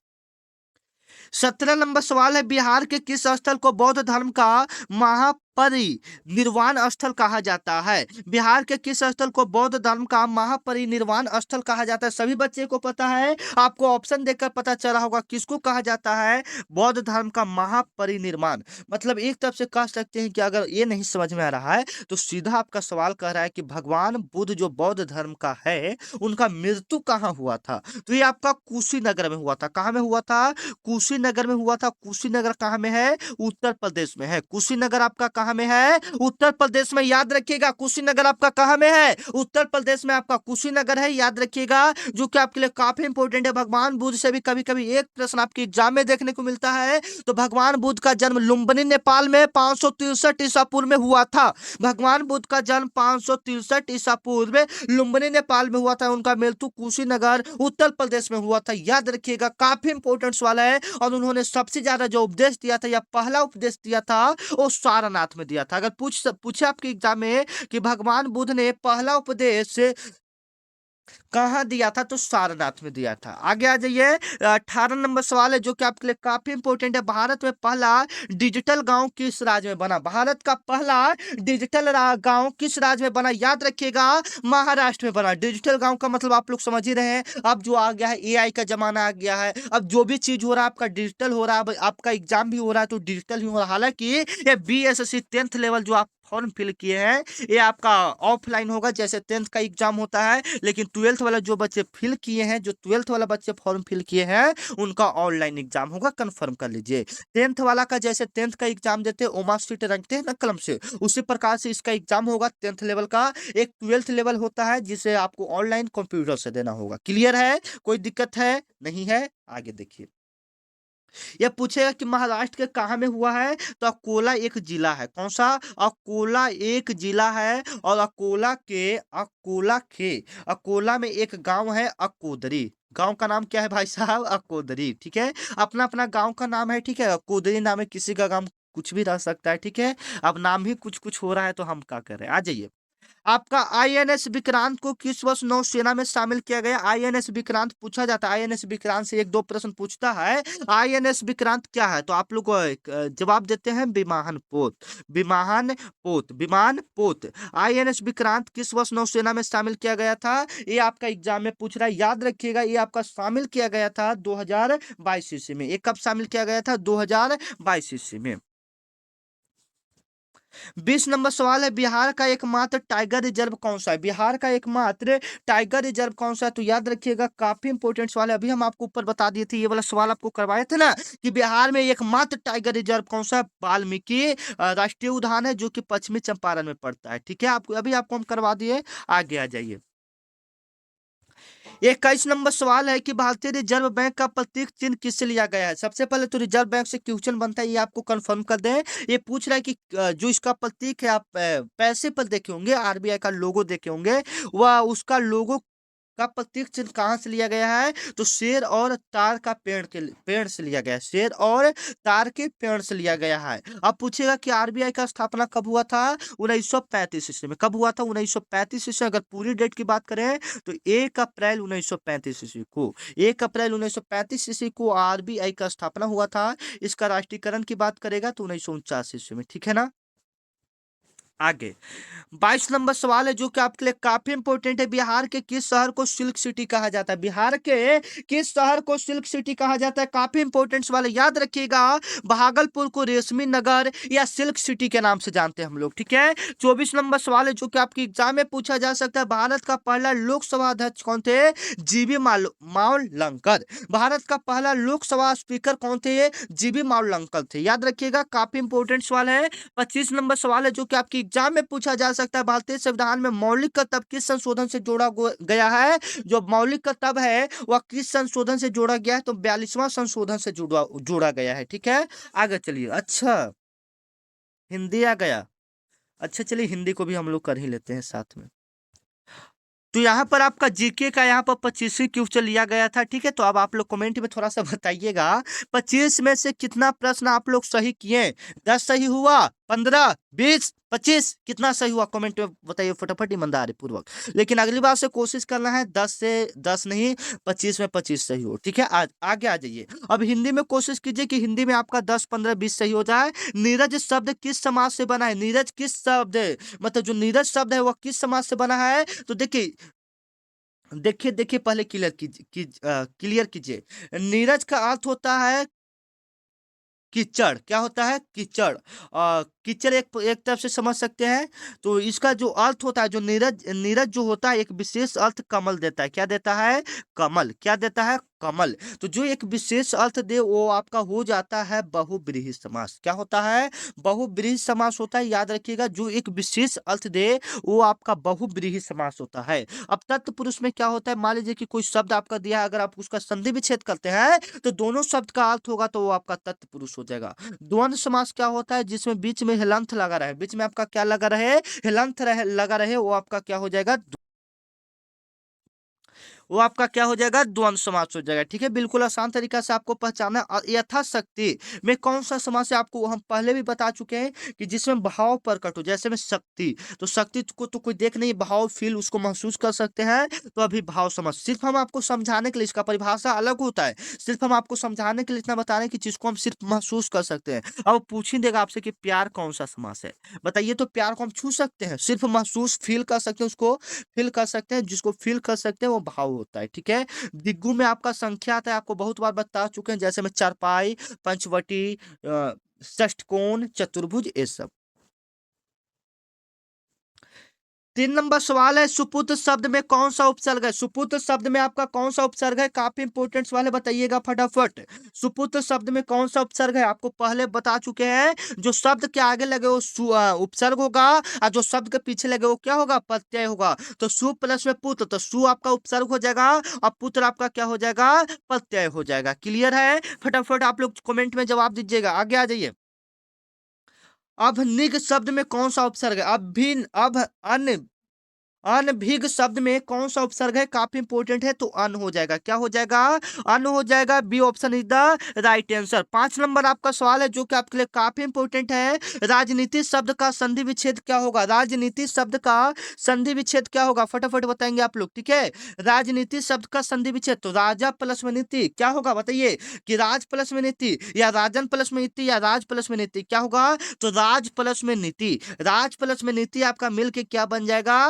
17 नंबर सवाल है, बिहार के किस स्थल को बौद्ध धर्म का महापरिनिर्वाण स्थल कहा जाता है? बिहार के किस स्थल को बौद्ध धर्म का महापरिनिर्वाण स्थल कहा जाता है? सभी बच्चे को पता है, आपको ऑप्शन देखकर पता चला होगा किसको कहा जाता है बौद्ध धर्म का महापरिनिर्वाण। मतलब एक तरफ से कह सकते हैं कि अगर ये नहीं समझ में आ रहा है तो सीधा आपका सवाल कह रहा है कि भगवान बुद्ध जो बौद्ध धर्म का है उनका मृत्यु कहाँ हुआ था? तो ये आपका कुशीनगर में हुआ था। कहाँ में हुआ था? कुशीनगर में हुआ था। कुशीनगर कहाँ में है? उत्तर प्रदेश में है। कुशीनगर आपका कहाँ में है? उत्तर प्रदेश में। याद रखिएगा, कुशीनगर आपका कहाँ में है? उत्तर प्रदेश में आपका कुशीनगर है, याद रखिएगा, जो कि आपके लिए काफी इंपॉर्टेंट है। भगवान बुद्ध से भी कभी कभी एक प्रश्न आपके एग्जाम में देखने को मिलता है। तो भगवान बुद्ध का जन्म लुम्बिनी नेपाल में 563 ईसा पूर्व में हुआ था। भगवान बुद्ध का जन्म 563 ईसा पूर्व में लुम्बिनी नेपाल में हुआ था। उनका मृत्यु कुशीनगर उत्तर प्रदेश में हुआ था। याद रखिएगा, काफी इंपॉर्टेंट सवाल है। और उन्होंने सबसे ज्यादा जो उपदेश दिया था या पहला उपदेश दिया था वो सारनाथ में दिया था। अगर पूछे आपके एग्जाम में कि भगवान बुद्ध ने पहला उपदेश कहाँ दिया था, तो सारनाथ में दिया था। आगे आ जाइए। 18 नंबर सवाल है जो कि आपके लिए काफी इंपॉर्टेंट है। भारत में पहला डिजिटल गांव किस राज्य में बना? भारत का पहला डिजिटल गांव किस राज्य में बना? याद रखिएगा, महाराष्ट्र में बना। डिजिटल गांव का मतलब आप लोग समझ ही रहे हैं। अब जो आ गया है एआई का जमाना आ गया है, अब जो भी चीज हो रहा है आपका डिजिटल हो रहा है। अब आपका एग्जाम भी हो रहा है तो डिजिटल ही हो रहा है। हालांकि ये बीएसएससी 10th लेवल जो आप फॉर्म फिल किए हैं ये आपका ऑफलाइन होगा, जैसे 10th का एग्जाम होता है, लेकिन 12th वाला जो बच्चे फिल किए हैं, जो 12th वाला बच्चे फॉर्म फिल किए हैं, उनका ऑनलाइन एग्जाम होगा, कंफर्म कर लीजिए। 10th वाला का जैसे 10th का एग्जाम देते हैं, ओमा सीट रखते हैं ना कलम से, उसी प्रकार से इसका एग्जाम होगा 10th लेवल का। एक 12th लेवल होता है जिसे आपको ऑनलाइन कंप्यूटर से देना होगा। क्लियर है? कोई दिक्कत है? नहीं है? आगे देखिए। यह पूछेगा कि महाराष्ट्र के कहाँ में हुआ है, तो अकोला एक जिला है। कौन सा? अकोला एक जिला है। और अकोला में एक गांव है अकोदरी। गांव का नाम क्या है भाई साहब? अकोदरी। ठीक है, अपना अपना गांव का नाम है। ठीक है, अकोदरी नाम है, किसी का गांव कुछ भी रह सकता है। ठीक है, अब नाम ही कुछ कुछ हो रहा है तो हम क्या कर रहे हैं। आ जाइए। आपका आईएनएस विक्रांत को किस वर्ष नौसेना में शामिल किया गया? आईएनएस विक्रांत पूछा जाता है, आईएनएस विक्रांत से एक दो प्रश्न पूछता है। आईएनएस विक्रांत क्या है? तो आप लोग जवाब देते हैं विमान पोत। विमान पोत। आईएनएस विक्रांत किस वर्ष नौसेना में शामिल किया गया था? ये आपका एग्जाम में पूछ रहा है, याद रखिएगा। ये आपका शामिल किया गया था 2022 ईस्वी में। ये कब शामिल किया गया था? 2022 ईस्वी में। 20 नंबर सवाल है, बिहार का एकमात्र टाइगर रिजर्व कौन सा है? बिहार का एकमात्र टाइगर रिजर्व कौन सा है? तो याद रखिएगा, काफी इंपॉर्टेंट सवाल है। अभी हम आपको ऊपर बता दिए थे, ये वाला सवाल आपको करवाए थे ना, कि बिहार में एकमात्र टाइगर रिजर्व कौन सा है? वाल्मीकि राष्ट्रीय उद्यान है, जो कि पश्चिमी चंपारण में पड़ता है। ठीक है, आपको अभी आपको हम करवा दिए। आगे आ जाइए। 21 नंबर सवाल है कि भारतीय रिजर्व बैंक का प्रतीक चिन्ह किससे लिया गया है? सबसे पहले तो रिजर्व बैंक से क्वेश्चन बनता है, ये आपको कंफर्म कर दें। ये पूछ रहा है कि जो इसका प्रतीक है, आप पैसे पर देखे होंगे, आरबीआई का लोगो देखे होंगे, वह उसका लोगो का प्रतीक चिन्ह कहाँ से लिया गया है? तो शेर और तार का पेड़ से लिया गया है। शेर और तार के पेड़ से लिया गया है। अब पूछेगा कि आरबीआई का स्थापना कब हुआ था? 1935 ईस्वी में। कब हुआ था? 1935 ईस्वी। अगर पूरी डेट की बात करें तो 1 अप्रैल 1935 ईस्वी को, 1 अप्रैल 1935 ईस्वी को आरबीआई का स्थापना हुआ था। इसका राष्ट्रीयकरण की बात करेगा तो 1949 ईस्वी में। ठीक है ना? आगे 22 नंबर सवाल है, जो कि आपके लिए काफी इंपॉर्टेंट है। बिहार के किस शहर को सिल्क सिटी कहा जाता है? बिहार के किस शहर को सिल्क सिटी कहा जाता है? काफी इंपॉर्टेंट सवाल है, याद रखिएगा। भागलपुर को रेशमी नगर या सिल्क सिटी के नाम से जानते हैं हम लोग। ठीक है, 24 नंबर सवाल है, जो कि आपके एग्जाम में पूछा जा सकता है। भारत का पहला लोकसभा अध्यक्ष कौन थे? जीबी मावलंकर। भारत का पहला लोकसभा स्पीकर कौन थे? जीबी मावलंकर थे। याद रखिएगा, काफी इंपॉर्टेंट सवाल है। 25 नंबर सवाल है, जो कि आपके एग्जाम में पूछा जा सकता है। भारतीय संविधान में मौलिक कर्तव्य किस संशोधन से जोड़ा गया है? जो मौलिक कर्तव्य है वह किस संशोधन से जोड़ा गया है? तो 42वां संशोधन से जोड़ा गया है। ठीक है, आगे चलिए। अच्छा, हिंदी आ गया। अच्छा, चलिए हिंदी को भी हम लोग कर ही लेते हैं साथ में। तो यहाँ पर आपका जीके का यहाँ पर 25 क्वेश्चन लिया गया था। ठीक है, तो अब आप लोग कमेंट में थोड़ा सा बताइएगा, 25 में से कितना प्रश्न आप लोग सही किए? 10 सही हुआ, 15, 20, 25, कितना सही हुआ? कमेंट में बताइए फटाफट, ईमानदारी पूर्वक। लेकिन अगली बार से कोशिश करना है 10 से 10 नहीं, 25 में 25 सही हो। ठीक है, आगे आ जाइए। अब हिंदी में कोशिश कीजिए कि हिंदी में आपका 10, 15, 20 सही हो जाए। नीरज शब्द किस समाज से बना है? नीरज किस शब्द मतलब जो नीरज शब्द है वह किस समाज से बना है? तो देखिए देखिए देखिए, पहले क्लियर कीजिए। नीरज का अर्थ होता है कीचड़। क्या होता है? कीचड़। कीचड़ एक एक तरफ से समझ सकते हैं। तो इसका जो अर्थ होता है, जो नीरज नीरज जो होता है, एक विशेष अर्थ कमल देता है। क्या देता है? कमल। क्या देता है? कमल। तो जो एक विशेष अर्थ दे वो आपका हो जाता है बहुब्रीहि समास। क्या होता है? बहुब्रीहि समास होता है। याद रखिएगा, जो एक विशेष अर्थ दे वो आपका बहुब्रीहि समास होता है। अब तत्पुरुष में क्या होता है? मान लीजिए कि कोई शब्द आपका दिया है, अगर आप उसका संधि विच्छेद करते हैं तो दोनों शब्द का अर्थ होगा तो वो आपका तत्पुरुष हो जाएगा। द्वंद्व समास क्या होता है? जिसमें बीच में हलंत लगा रहे, बीच में आपका क्या लगा रहे? लगा रहे, वो आपका क्या हो जाएगा? वो आपका क्या हो जाएगा? द्वंद्व समास हो जाएगा। ठीक है, बिल्कुल आसान तरीका से आपको पहचाना। और यथाशक्ति में कौन सा समास है आपको हम पहले भी बता चुके हैं, कि जिसमें भाव प्रकट हो। जैसे में शक्ति, तो शक्ति को तो कोई देख नहीं, भाव फील उसको महसूस कर सकते हैं, तो अभी भाव समास। सिर्फ हम आपको समझाने के लिए, इसका परिभाषा अलग होता है, सिर्फ हम आपको समझाने के लिए इतना बता रहे हैं कि जिसको हम सिर्फ महसूस कर सकते हैं। अब पूछ ही देगा आपसे कि प्यार कौन सा समास है, बताइए। तो प्यार को हम छू सकते हैं, सिर्फ महसूस फील कर सकते हैं, उसको फील कर सकते हैं, जिसको फील कर सकते हैं वो भाव होता है। ठीक है, दिग्गु में आपका संख्या आता है, आपको बहुत बार बता चुके हैं, जैसे में चारपाई, पंचवटी, षष्ठकोण, चतुर्भुज, ये सब। 3 नंबर सवाल है, सुपुत्र शब्द में कौन सा उपसर्ग है? सुपुत्र शब्द में आपका कौन सा उपसर्ग है? काफी इंपोर्टेंट सवाल है, बताइएगा फटाफट। सुपुत्र शब्द में कौन सा उपसर्ग है? आपको पहले बता चुके हैं, जो शब्द के आगे लगे वो उपसर्ग होगा, और जो शब्द के पीछे लगे वो क्या होगा? प्रत्यय होगा। तो सु प्लस में पुत्र, तो सु आपका उपसर्ग हो जाएगा और पुत्र आपका क्या हो जाएगा? प्रत्यय हो जाएगा। क्लियर है? फटाफट आप लोग कमेंट में जवाब दीजिएगा। आगे आ जाइए। अभनिग शब्द में कौन सा उपसर्ग है? अभिन अब अन अनभिग शब्द में कौन सा उपसर्ग है? काफी इंपोर्टेंट है, तो अन हो जाएगा। क्या हो जाएगा? अन हो जाएगा। B option is the right answer. 5 number आपका सवाल है जो कि आपके लिए काफी इंपोर्टेंट है। राजनीति शब्द का संधि विच्छेद क्या होगा? राजनीति शब्द का संधि विच्छेद क्या होगा? फटाफट बताएंगे आप लोग, ठीक है। राजनीति शब्द का संधि विच्छेद, तो राजा प्लस में नीति क्या होगा? बताइए कि राज प्लस में नीति, या राजन प्लस में नीति, या राज प्लस में नीति, क्या होगा? तो राज प्लस में नीति। राज प्लस में नीति आपका मिलके क्या बन जाएगा?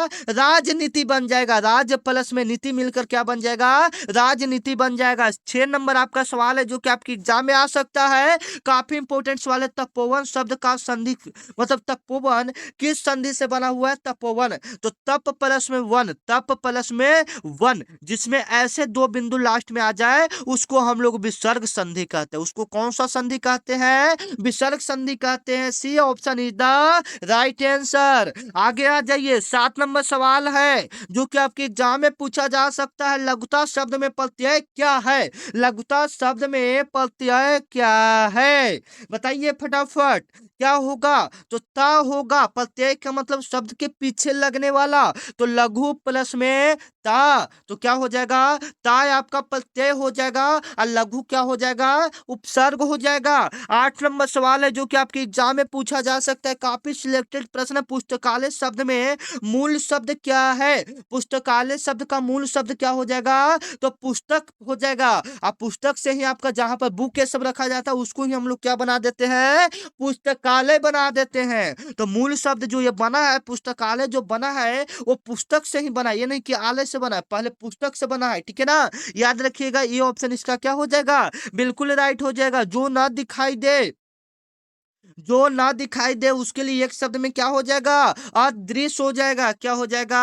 राजनीति बन जाएगा। राज प्लस में नीति मिलकर क्या बन जाएगा? राजनीति बन जाएगा। 6 नंबर आपका सवाल है जो कि आपके एग्जाम में आ सकता है, काफी इंपोर्टेंट सवाल है। तपोवन शब्द का संधि, मतलब तपोवन किस संधि से बना हुआ है? तपोवन, तो तप प्लस में वन, तप प्लस में वन, जिसमें ऐसे दो बिंदु लास्ट में आ जाए उसको हम लोग विसर्ग संधि कहते हैं। उसको कौन सा संधि कहते हैं? विसर्ग संधि कहते हैं। C option is the right answer. आगे आ जाइए। 7 नंबर सवाल है जो कि आपके एग्जाम में पूछा जा सकता है। लघुता शब्द में प्रत्यय क्या है? लघुता शब्द में प्रत्यय क्या है? बताइए फटाफट। क्या होगा? तो ता होगा। प्रत्यय का मतलब शब्द के पीछे लगने वाला, तो लघु प्लस में ता, तो क्या हो जाएगा? ता आपका प्रत्यय हो जाएगा, और लघु क्या हो जाएगा? उपसर्ग हो जाएगा। 8 नंबर सवाल है जो कि आपके एग्जाम में पूछा जा सकता है, काफी सिलेक्टेड प्रश्न। पुस्तकालय शब्द में मूल शब्द क्या है? पुस्तकालय शब्द का मूल शब्द क्या हो जाएगा? तो पुस्तक हो जाएगा। अब पुस्तक से ही आपका जहां पर बुक ये सब रखा जाता है उसको ही हम लोग क्या बना देते हैं? पुस्तकालय बना देते हैं। तो मूल शब्द जो ये बना है, पुस्तकालय जो बना है वो पुस्तक से ही बना है, ये नहीं कि आलय से बना है, पहले पुस्तक से बना है, ठीक है ना। याद रखिएगा, ये ऑप्शन इसका क्या हो जाएगा? बिल्कुल राइट हो जाएगा। जो ना दिखाई दे, जो ना दिखाई दे उसके लिए एक शब्द में क्या हो जाएगा? अदृश्य हो जाएगा। क्या हो जाएगा?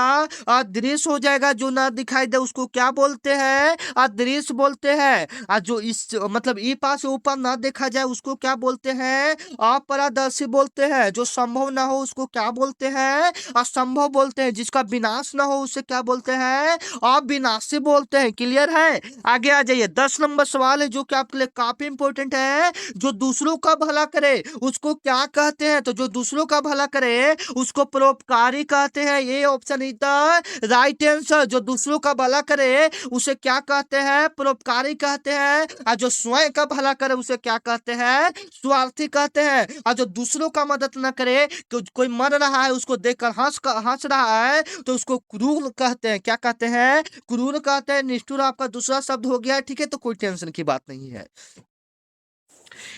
अदृश्य हो जाएगा। जो ना दिखाई दे उसको क्या बोलते हैं? अदृश्य बोलते हैं। और जो इस मतलब ई पास से ऊपर ना देखा जाए उसको क्या बोलते हैं? अपारदर्शी बोलते हैं। जो संभव ना हो उसको क्या बोलते हैं? असंभव बोलते हैं। जिसका विनाश ना हो उसे क्या बोलते हैं? अविनाशी बोलते हैं। क्लियर है? आगे आ जाइए। 10 नंबर सवाल है जो कि आपके लिए काफी इंपॉर्टेंट है। जो दूसरों का भला करे उसको क्या कहते हैं? तो जो दूसरों का भला करे उसको परोपकारी कहते हैं। ये option is the right answer. जो दूसरों का भला करे उसे क्या कहते हैं? परोपकारी कहते हैं। और जो स्वयं का भला करे उसे क्या कहते हैं? स्वार्थी कहते हैं। और जो दूसरों का मदद न करे, तो कोई मर रहा है उसको देखकर हंस रहा है तो उसको क्रूर कहते हैं। क्या कहते हैं? क्रूर कहते हैं। निष्ठुर आपका दूसरा शब्द हो गया, ठीक है, तो कोई टेंशन की बात नहीं है।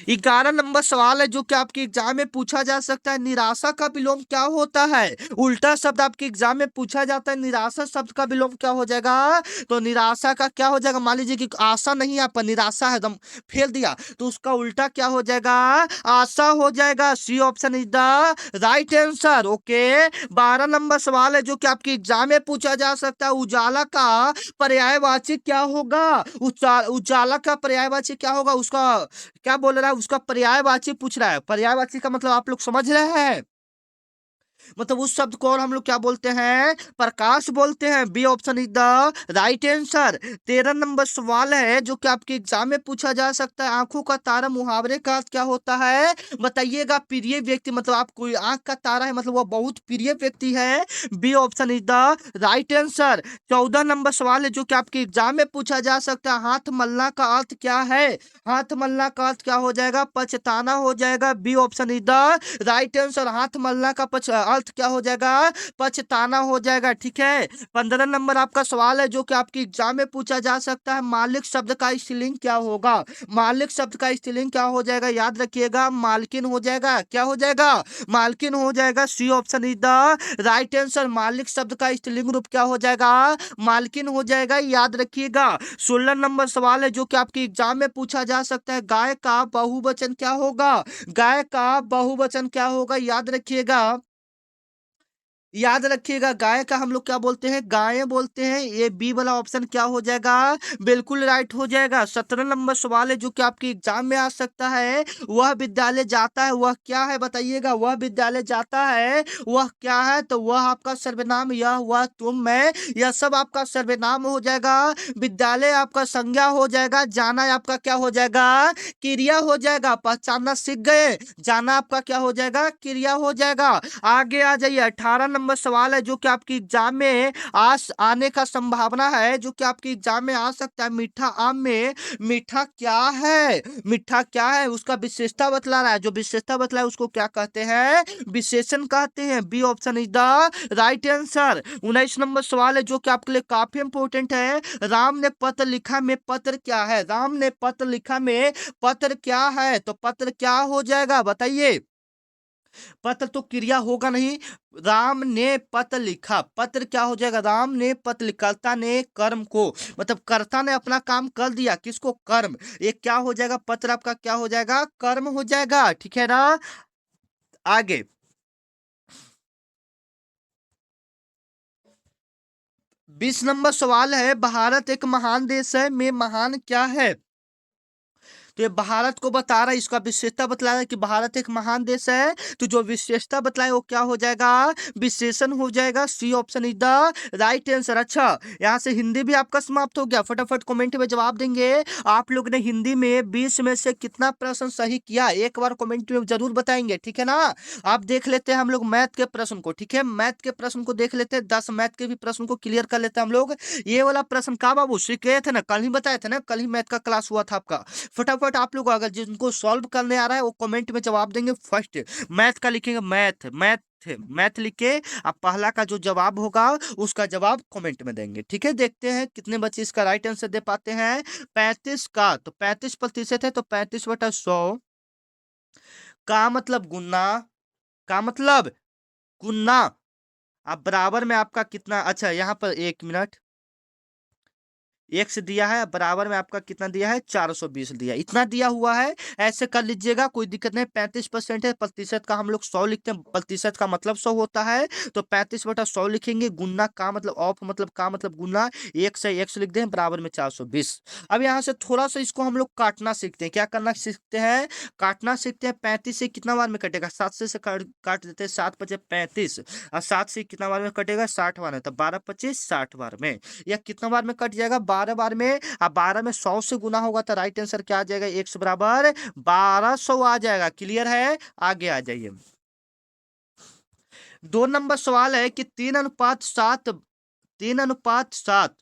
11 नंबर सवाल है जो कि आपके एग्जाम में पूछा जा सकता है। निराशा का विलोम क्या होता है? उल्टा शब्द आपके एग्जाम में पूछा जाता है। निराशा शब्द का विलोम क्या हो जाएगा? तो निराशा का क्या हो जाएगा? मान लीजिए कि आशा नहीं, आप निराशा है, एकदम फेल दिया, तो उसका उल्टा क्या हो जाएगा? आशा हो जाएगा। C option is the right answer. Okay. 12 number सवाल है जो कि आपके एग्जाम में पूछा जा सकता है। उजाला का पर्यायवाची क्या होगा? उजाला का पर्यायवाची क्या होगा? उसका क्या बोल रहा है? उसका पर्यायवाची पूछ रहा है। पर्यायवाची का मतलब आप लोग समझ रहे हैं? मतलब उस शब्द को और हम लोग क्या बोलते हैं? प्रकाश बोलते हैं। B option is the right answer. 13 number सवाल है जो कि आपके एग्जाम में पूछा जा सकता है। आंखों का तारा मुहावरे का अर्थ क्या होता है? बताइएगा। प्रिय व्यक्ति, मतलब आप कोई आंख का तारा है मतलब वो बहुत प्रिय व्यक्ति है। B option is the right answer. 14 number सवाल है जो कि आपके एग्जाम में पूछा जा सकता है। हाथ मलना का अर्थ क्या है? हाथ मलना का अर्थ क्या हो जाएगा? पछताना हो जाएगा। B option is the right answer. हाथ मलना का अर्थ क्या हो जाएगा? पछताना हो जाएगा, ठीक है। 15 नंबर आपका सवाल है जो कि आपके एग्जाम में पूछा जा सकता है। मालिक शब्द का स्त्रीलिंग क्या होगा? मालिक शब्द का स्त्रीलिंग क्या हो जाएगा? याद रखिएगा, मालकिन हो जाएगा। क्या हो जाएगा? मालकिन हो जाएगा। C option is the right answer. मालिक शब्द का स्त्रीलिंग रूप क्या हो जाएगा? मालकिन हो जाएगा। याद रखिएगा। 16 नंबर सवाल है जो कि आपके एग्जाम में पूछा जा सकता है। गाय का बहुवचन क्या होगा? गाय का बहुवचन क्या होगा? याद रखिएगा। याद रखिएगा, गाय का हम लोग क्या बोलते हैं, गाय बोलते हैं। ये बी वाला ऑप्शन क्या हो जाएगा, बिल्कुल राइट हो जाएगा। 17 नंबर सवाल है जो कि आपके एग्जाम में आ सकता है। वह विद्यालय जाता है, वह क्या है बताइएगा, वह विद्यालय जाता है वह क्या है, तो वह आपका सर्वनाम, यह वह तुम मैं, यह सब आपका सर्वनाम हो जाएगा। विद्यालय आपका संज्ञा हो जाएगा। जाना आपका क्या हो जाएगा, क्रिया हो जाएगा। पहचानना सीख गए, जाना आपका क्या हो जाएगा, क्रिया हो जाएगा। आगे आ जाइए, 18 नंबर सवाल है जो कि आपकी एग्जाम में आस आने का संभावना है, जो कि आपकी एग्जाम में आ सकता है। मीठा आम में मीठा क्या है, मीठा क्या है, उसका विशेषता बतला रहा है। जो विशेषता बतला है उसको क्या कहते हैं, विशेषण कहते हैं। B option is the right answer. 19 number सवाल है जो कि आपके लिए काफी इंपोर्टेंट है। राम ने पत्र लिखा में पत्र क्या है, राम ने पत्र लिखा में पत्र क्या है, तो पत्र क्या हो जाएगा बताइए। पत्र तो क्रिया होगा नहीं। राम ने पत्र लिखा, पत्र क्या हो जाएगा, राम ने पत्र लिखा। कर्ता ने कर्म को, मतलब कर्ता ने अपना काम कर दिया, किसको, कर्म। ये क्या हो जाएगा, पत्र आपका क्या हो जाएगा, कर्म हो जाएगा। ठीक है ना। आगे 20 नंबर सवाल है, भारत एक महान देश है में महान क्या है। तो ये भारत को बता रहा है, इसका विशेषता बतला रहा है कि भारत एक महान देश है। तो जो विशेषता बतलाए वो क्या हो जाएगा, विशेषण हो जाएगा। C option is the right answer. अच्छा, यहाँ से हिंदी भी आपका समाप्त हो गया। फटाफट कमेंट में जवाब देंगे। आप लोग ने हिंदी में 20 में से कितना प्रश्न सही किया, एक बार कमेंट में जरूर बताएंगे, ठीक है ना। आप देख लेते हैं हम लोग मैथ के प्रश्न को, ठीक है, मैथ के प्रश्न को देख लेते हैं। 10 मैथ के भी प्रश्न को क्लियर कर लेते हैं हम लोग। ये वाला प्रश्न का बाबू सीख गए थे ना, कल ही बताए थे ना, कल ही मैथ का क्लास हुआ था आपका। फटाफट आप लोग अगर जिनको सॉल्व करने आ रहा है वो कमेंट में जवाब देंगे। फर्स्ट मैथ का लिखेंगे, मैथ मैथ मैथ लिख के आप पहला का जो जवाब होगा उसका जवाब कमेंट में देंगे, ठीक है। देखते हैं कितने बच्चे इसका राइट आंसर दे पाते हैं। 35 का, तो 35% है, तो 35/100 का मतलब गुना, का मतलब गुना। अब बराबर में आपका कितना, अच्छा यहाँ पर 1 मिनट, एक्स दिया है, बराबर में आपका कितना दिया है, 420 दिया, इतना दिया हुआ है। ऐसे कर लीजिएगा, कोई दिक्कत नहीं। 35% है, प्रतिशत का हम लोग 100 लिखते हैं, प्रतिशत का मतलब 100 होता है। तो 35/100 लिखेंगे। गुना का मतलब ऑफ, मतलब का मतलब गुना, एक से एक्स लिख दें, बराबर में 420। अब यहाँ से थोड़ा सा इसको हम लोग काटना सीखते हैं। क्या करना सीखते हैं, काटना सीखते हैं। 35 से कितना बार में कटेगा, 7 से काट देते हैं। 7×5 = 35, और 7 से कितना बार में कटेगा, 60 बार में, तो 12×25 = 60 बार में। या कितना बार में कट जाएगा, 12 बार में। अब 12 में 100 से गुना होगा तो राइट आंसर क्या आ जाएगा, 100 बराबर 1200 आ जाएगा। क्लियर है, आगे आ जाइए। 2 नंबर सवाल है कि 3:7, 3:7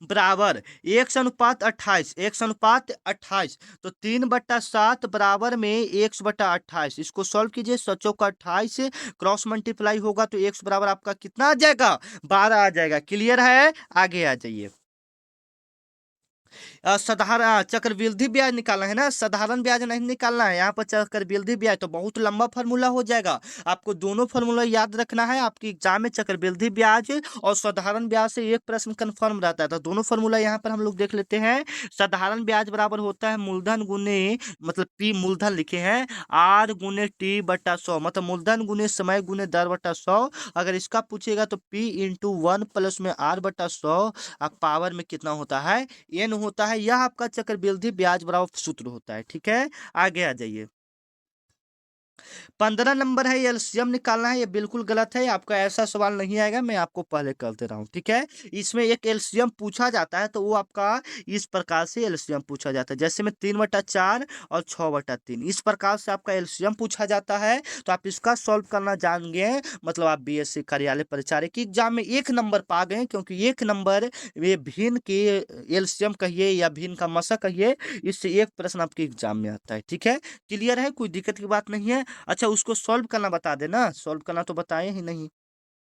बराबर 1:28, 1:28। तो 3/7 बराबर में 1/28। इसको सॉल्व कीजिए, 7×4 = 28, क्रॉस मल्टीप्लाई होगा तो 1 बराबर आपका कितना आ जाएगा, 12 आ जाएगा। क्लियर है, आगे आ जाइए। साधारण चक्रवृद्धि ब्याज निकालना है ना, साधारण ब्याज नहीं निकालना है। यहाँ पर चक्रवृद्धि ब्याज तो बहुत लंबा फॉर्मूला हो जाएगा। आपको दोनों फॉर्मूला याद रखना है। आपकी एग्जाम में चक्रवृद्धि ब्याज और साधारण ब्याज से एक प्रश्न कंफर्म रहता है। तो दोनों फॉर्मूला यहाँ पर हम लोग देख लेते हैं। साधारण ब्याज बराबर होता है मूलधन गुने, मतलब पी मूलधन लिखे हैं, R×T/100, मतलब मूलधन गुने समय गुने दर/100। अगर इसका पूछेगा तो P×1 प्लस में R/100, अब पावर में कितना होता है, एन होता है। यह आपका चक्रवृद्धि ब्याज बराबर सूत्र होता है, ठीक है। आगे आ जाइए। 15 नंबर है, एलसीएम निकालना है। ये बिल्कुल गलत है, आपका ऐसा सवाल नहीं आएगा, मैं आपको पहले कर दे रहा हूँ, ठीक है। इसमें एक एलसीएम पूछा जाता है, तो वो आपका इस प्रकार से एलसीएम पूछा जाता है। जैसे में 3/4 और 6/3, इस प्रकार से आपका एलसीएम पूछा जाता है। तो आप इसका सॉल्व करना जान गए, मतलब आप बीएससी कार्यालय परिचारी की एग्जाम में 1 नंबर पा गए, क्योंकि 1 नंबर ये भिन्न के एलसीएम कहिए या भिन्न का मसा कहिए, इससे एक प्रश्न आपके एग्जाम में आता है, ठीक है। क्लियर है, कोई दिक्कत की बात नहीं है। अच्छा, उसको सॉल्व करना बता देना, सॉल्व करना तो बताए ही नहीं,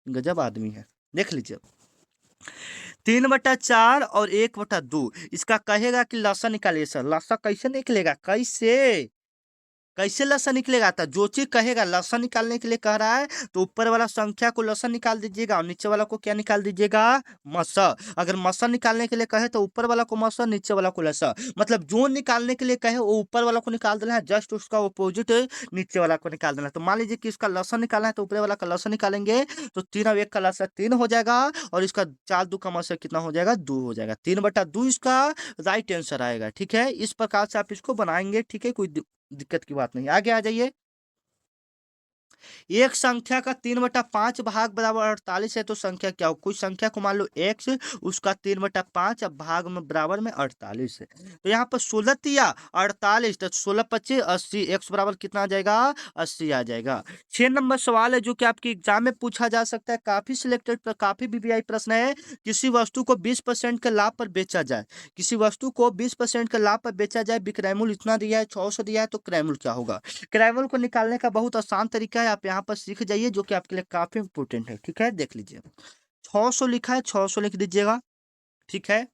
गजब आदमी है। देख लीजिए, 3/4 और 1/2, इसका कहेगा कि लसा निकालिए। सर लसा कैसे निकलेगा, कैसे, कैसे लसन निकलेगा? था जो चीज कहेगा लसन निकालने के लिए कह रहा है तो ऊपर वाला संख्या को लसन निकाल दीजिएगा और नीचे वाला को क्या निकाल दीजिएगा? मसा। अगर मसा निकालने के लिए कहे तो ऊपर वाला को मसा, नीचे वाला को लसा। मतलब जो निकालने के लिए कहे वो ऊपर वाला को निकाल देना है, जस्ट उसका अपोजिट नीचे वाला को निकाल देना है। तो मान लीजिए कि इसका लसन निकालना है तो ऊपर वाला का लसन निकालेंगे तो 3 और 1 का लसन 3 हो जाएगा और इसका 4 2 का मसा कितना हो जाएगा? 2 हो जाएगा। 3/2 इसका राइट आंसर आएगा। ठीक है, इस प्रकार से आप इसको बनाएंगे। ठीक है, कोई दिक्कत की बात नहीं। आगे आ जाइए। एक संख्या का 3/5 भाग बराबर 48 है तो संख्या क्या हो? कोई संख्या को मान लो x, उसका 3/5 अब भाग में बराबर में 48 है। तो यहाँ पर 16 या 48 तो 16×25 80, x बराबर कितना आ जाएगा? 80 आ जाएगा। 6 नंबर सवाल है जो कि आपके एग्जाम में पूछा जा सकता है, काफी सिलेक्टेड पर काफी वीवीआई प्रश्न है। किसी वस्तु को 20% के लाभ पर बेचा जाए, किसी वस्तु को 20% के लाभ पर बेचा जाए, विक्रय मूल्य इतना दिया है, 600 दिया है, तो क्रय मूल्य क्या होगा? क्रय मूल्य को निकालने का बहुत आसान तरीका है, आप यहाँ पर सीख जाइए जो कि आपके लिए काफी इंपोर्टेंट है। ठीक है, देख लीजिए। 600 लिखा है, 600 लिख दीजिएगा। ठीक है,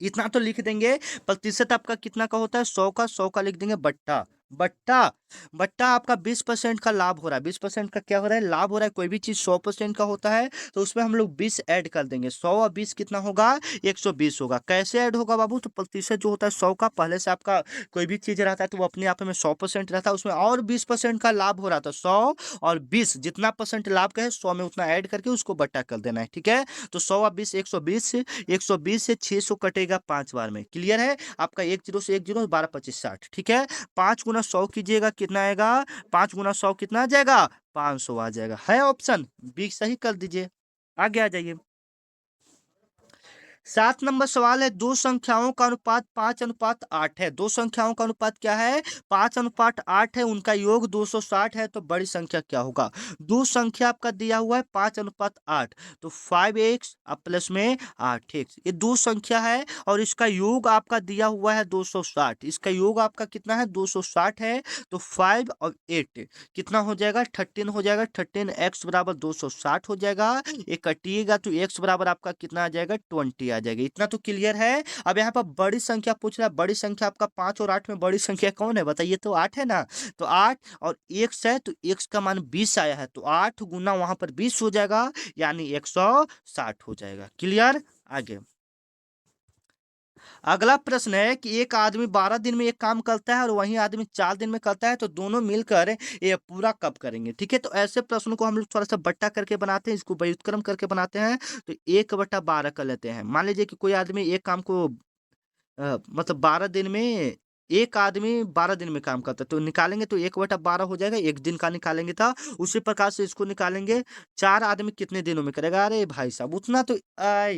इतना तो लिख देंगे। प्रतिशत आपका कितना का होता है? 100 का। 100 का लिख देंगे बट्टा बट्टा बट्टा आपका 20% का लाभ हो रहा है। 20% का क्या हो रहा है? लाभ हो रहा है। कोई भी चीज 100% का होता है तो उसमें हम लोग 20 ऐड कर देंगे। 100 और 20 कितना होगा? 120 होगा। कैसे ऐड होगा बाबू? तो प्रतिशत जो होता है 100 का, पहले से आपका कोई भी चीज रहता है तो वो अपने आप में 100% रहता है, उसमें और 20% का लाभ हो रहा था। 100 और 20 जितना परसेंट लाभ का है 100 में उतना ऐड करके उसको बट्टा कर देना है। ठीक है, तो 100 और 20 120, 120 से 600 कटेगा 5 बार में। क्लियर है? आपका 1 0 से 1 0, 12 25 60। ठीक है, 5 × 100 कीजिएगा, कितना आएगा? 5 × 100 कितना आ जाएगा? 500 आ जाएगा। है ऑप्शन बी सही कर दीजिए। आगे आ जाइए। 7 नंबर सवाल है, दो संख्याओं का अनुपात 5:8 है। दो संख्याओं का अनुपात क्या है? 5:8 है। उनका योग 260 है तो बड़ी संख्या क्या होगा? दो संख्या आपका दिया हुआ है 5:8 तो 5x प्लस में 8x, ये दो संख्या है और इसका योग आपका दिया हुआ है 260। इसका योग आपका कितना है? 260 है। तो 5 और 8 कितना हो जाएगा? 13 हो जाएगा। 13x बराबर 260 हो जाएगा। ये कटिएगा तो x बराबर आपका कितना आ जाएगा? 20 आ जाएगा। इतना तो क्लियर है। अब यहाँ पर बड़ी संख्या पूछ रहा है। बड़ी संख्या आपका 5 और 8 में बड़ी संख्या कौन है? बताइए तो 8 है ना। तो 8 और x है तो x का मान 20 आया है तो 8 गुना वहां पर 20 हो जाएगा, यानी 160 हो जाएगा। क्लियर? आगे अगला प्रश्न है कि एक आदमी 12 दिन में एक काम करता है और वही आदमी 4 दिन में करता है तो दोनों मिलकर ये पूरा कब करेंगे? ठीक है, तो ऐसे प्रश्नों को हम लोग थोड़ा सा बट्टा करके बनाते हैं, इसको व्युत्क्रम करके बनाते हैं। तो 1/12 कर लेते हैं। मान लीजिए कि कोई आदमी एक काम को मतलब 12 दिन में, एक आदमी 12 दिन में काम करता है तो निकालेंगे तो 1/12 हो जाएगा। एक दिन का निकालेंगे था, उसी प्रकार से इसको निकालेंगे। 4 आदमी कितने दिनों में करेगा? अरे भाई साहब उतना तो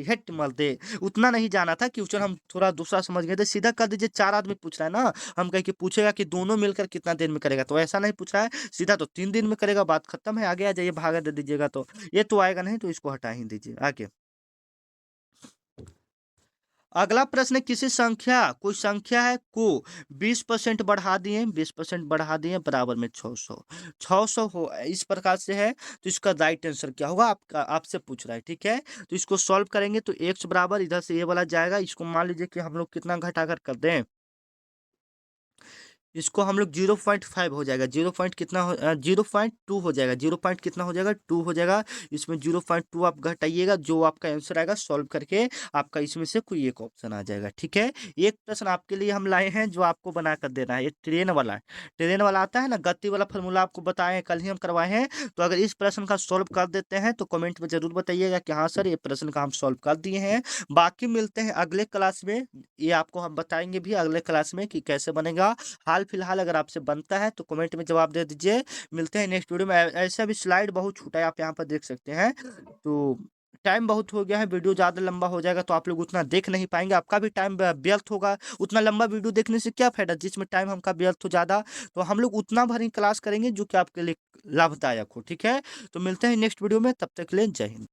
हेट मल दे, उतना नहीं जाना था। क्वेश्चन हम थोड़ा दूसरा समझ गए थे। सीधा कर दीजिए। 4 आदमी पूछ रहा है ना, हम कह के पूछेगा कि दोनों मिलकर कितना दिन में करेगा, तो ऐसा नहीं पूछ रहा है। सीधा तो 3 दिन में करेगा, बात खत्म है। आगे आ जाइए, भागा दे दीजिएगा तो ये तो आएगा नहीं, तो इसको हटा ही दीजिए। आगे अगला प्रश्न है, किसी संख्या, कोई संख्या है को 20% बढ़ा दिए, 20% बढ़ा दिए बराबर में 600, 600 हो इस प्रकार से है। तो इसका राइट आंसर क्या होगा? आपका आपसे पूछ रहा है। ठीक है, तो इसको सॉल्व करेंगे तो x बराबर इधर से ये वाला जाएगा। इसको मान लीजिए कि हम लोग कितना घटाकर कर दें, इसको हम लोग 0.5 हो जाएगा। 0 पॉइंट कितना हो 0.2 हो जाएगा। 0 पॉइंट कितना हो जाएगा? 2 हो जाएगा। इसमें 0.2 आप घटाइएगा, जो आपका आंसर आएगा सॉल्व करके आपका इसमें से कोई एक ऑप्शन आ जाएगा। ठीक है, एक प्रश्न आपके लिए हम लाए हैं जो आपको बना कर देना है। ये ट्रेन वाला आता है ना, गति वाला फॉर्मूला आपको बताए कल ही हम करवाए हैं। तो अगर इस प्रश्न का सॉल्व कर देते हैं तो कमेंट में जरूर बताइएगा कि हाँ सर ये प्रश्न का हम सॉल्व कर दिए हैं। बाकी मिलते हैं अगले क्लास में, ये आपको हम बताएंगे भी अगले क्लास में कि कैसे बनेगा। हाल फिलहाल अगर आपसे बनता है तो कमेंट में जवाब दे दीजिए। मिलते हैं नेक्स्ट वीडियो में। ऐसा भी स्लाइड बहुत छोटा है, आप यहाँ पर देख सकते हैं। तो टाइम बहुत हो गया है, वीडियो ज़्यादा लंबा हो जाएगा तो आप लोग उतना देख नहीं पाएंगे, आपका भी टाइम व्यर्थ होगा। उतना लंबा वीडियो देखने से क्या फायदा जिसमें टाइम हमका व्यर्थ हो ज़्यादा। तो हम लोग उतना भर ही क्लास करेंगे जो कि आपके लिए लाभदायक हो। ठीक है, तो मिलते हैं नेक्स्ट वीडियो में, तब तक के लिए जय हिंद।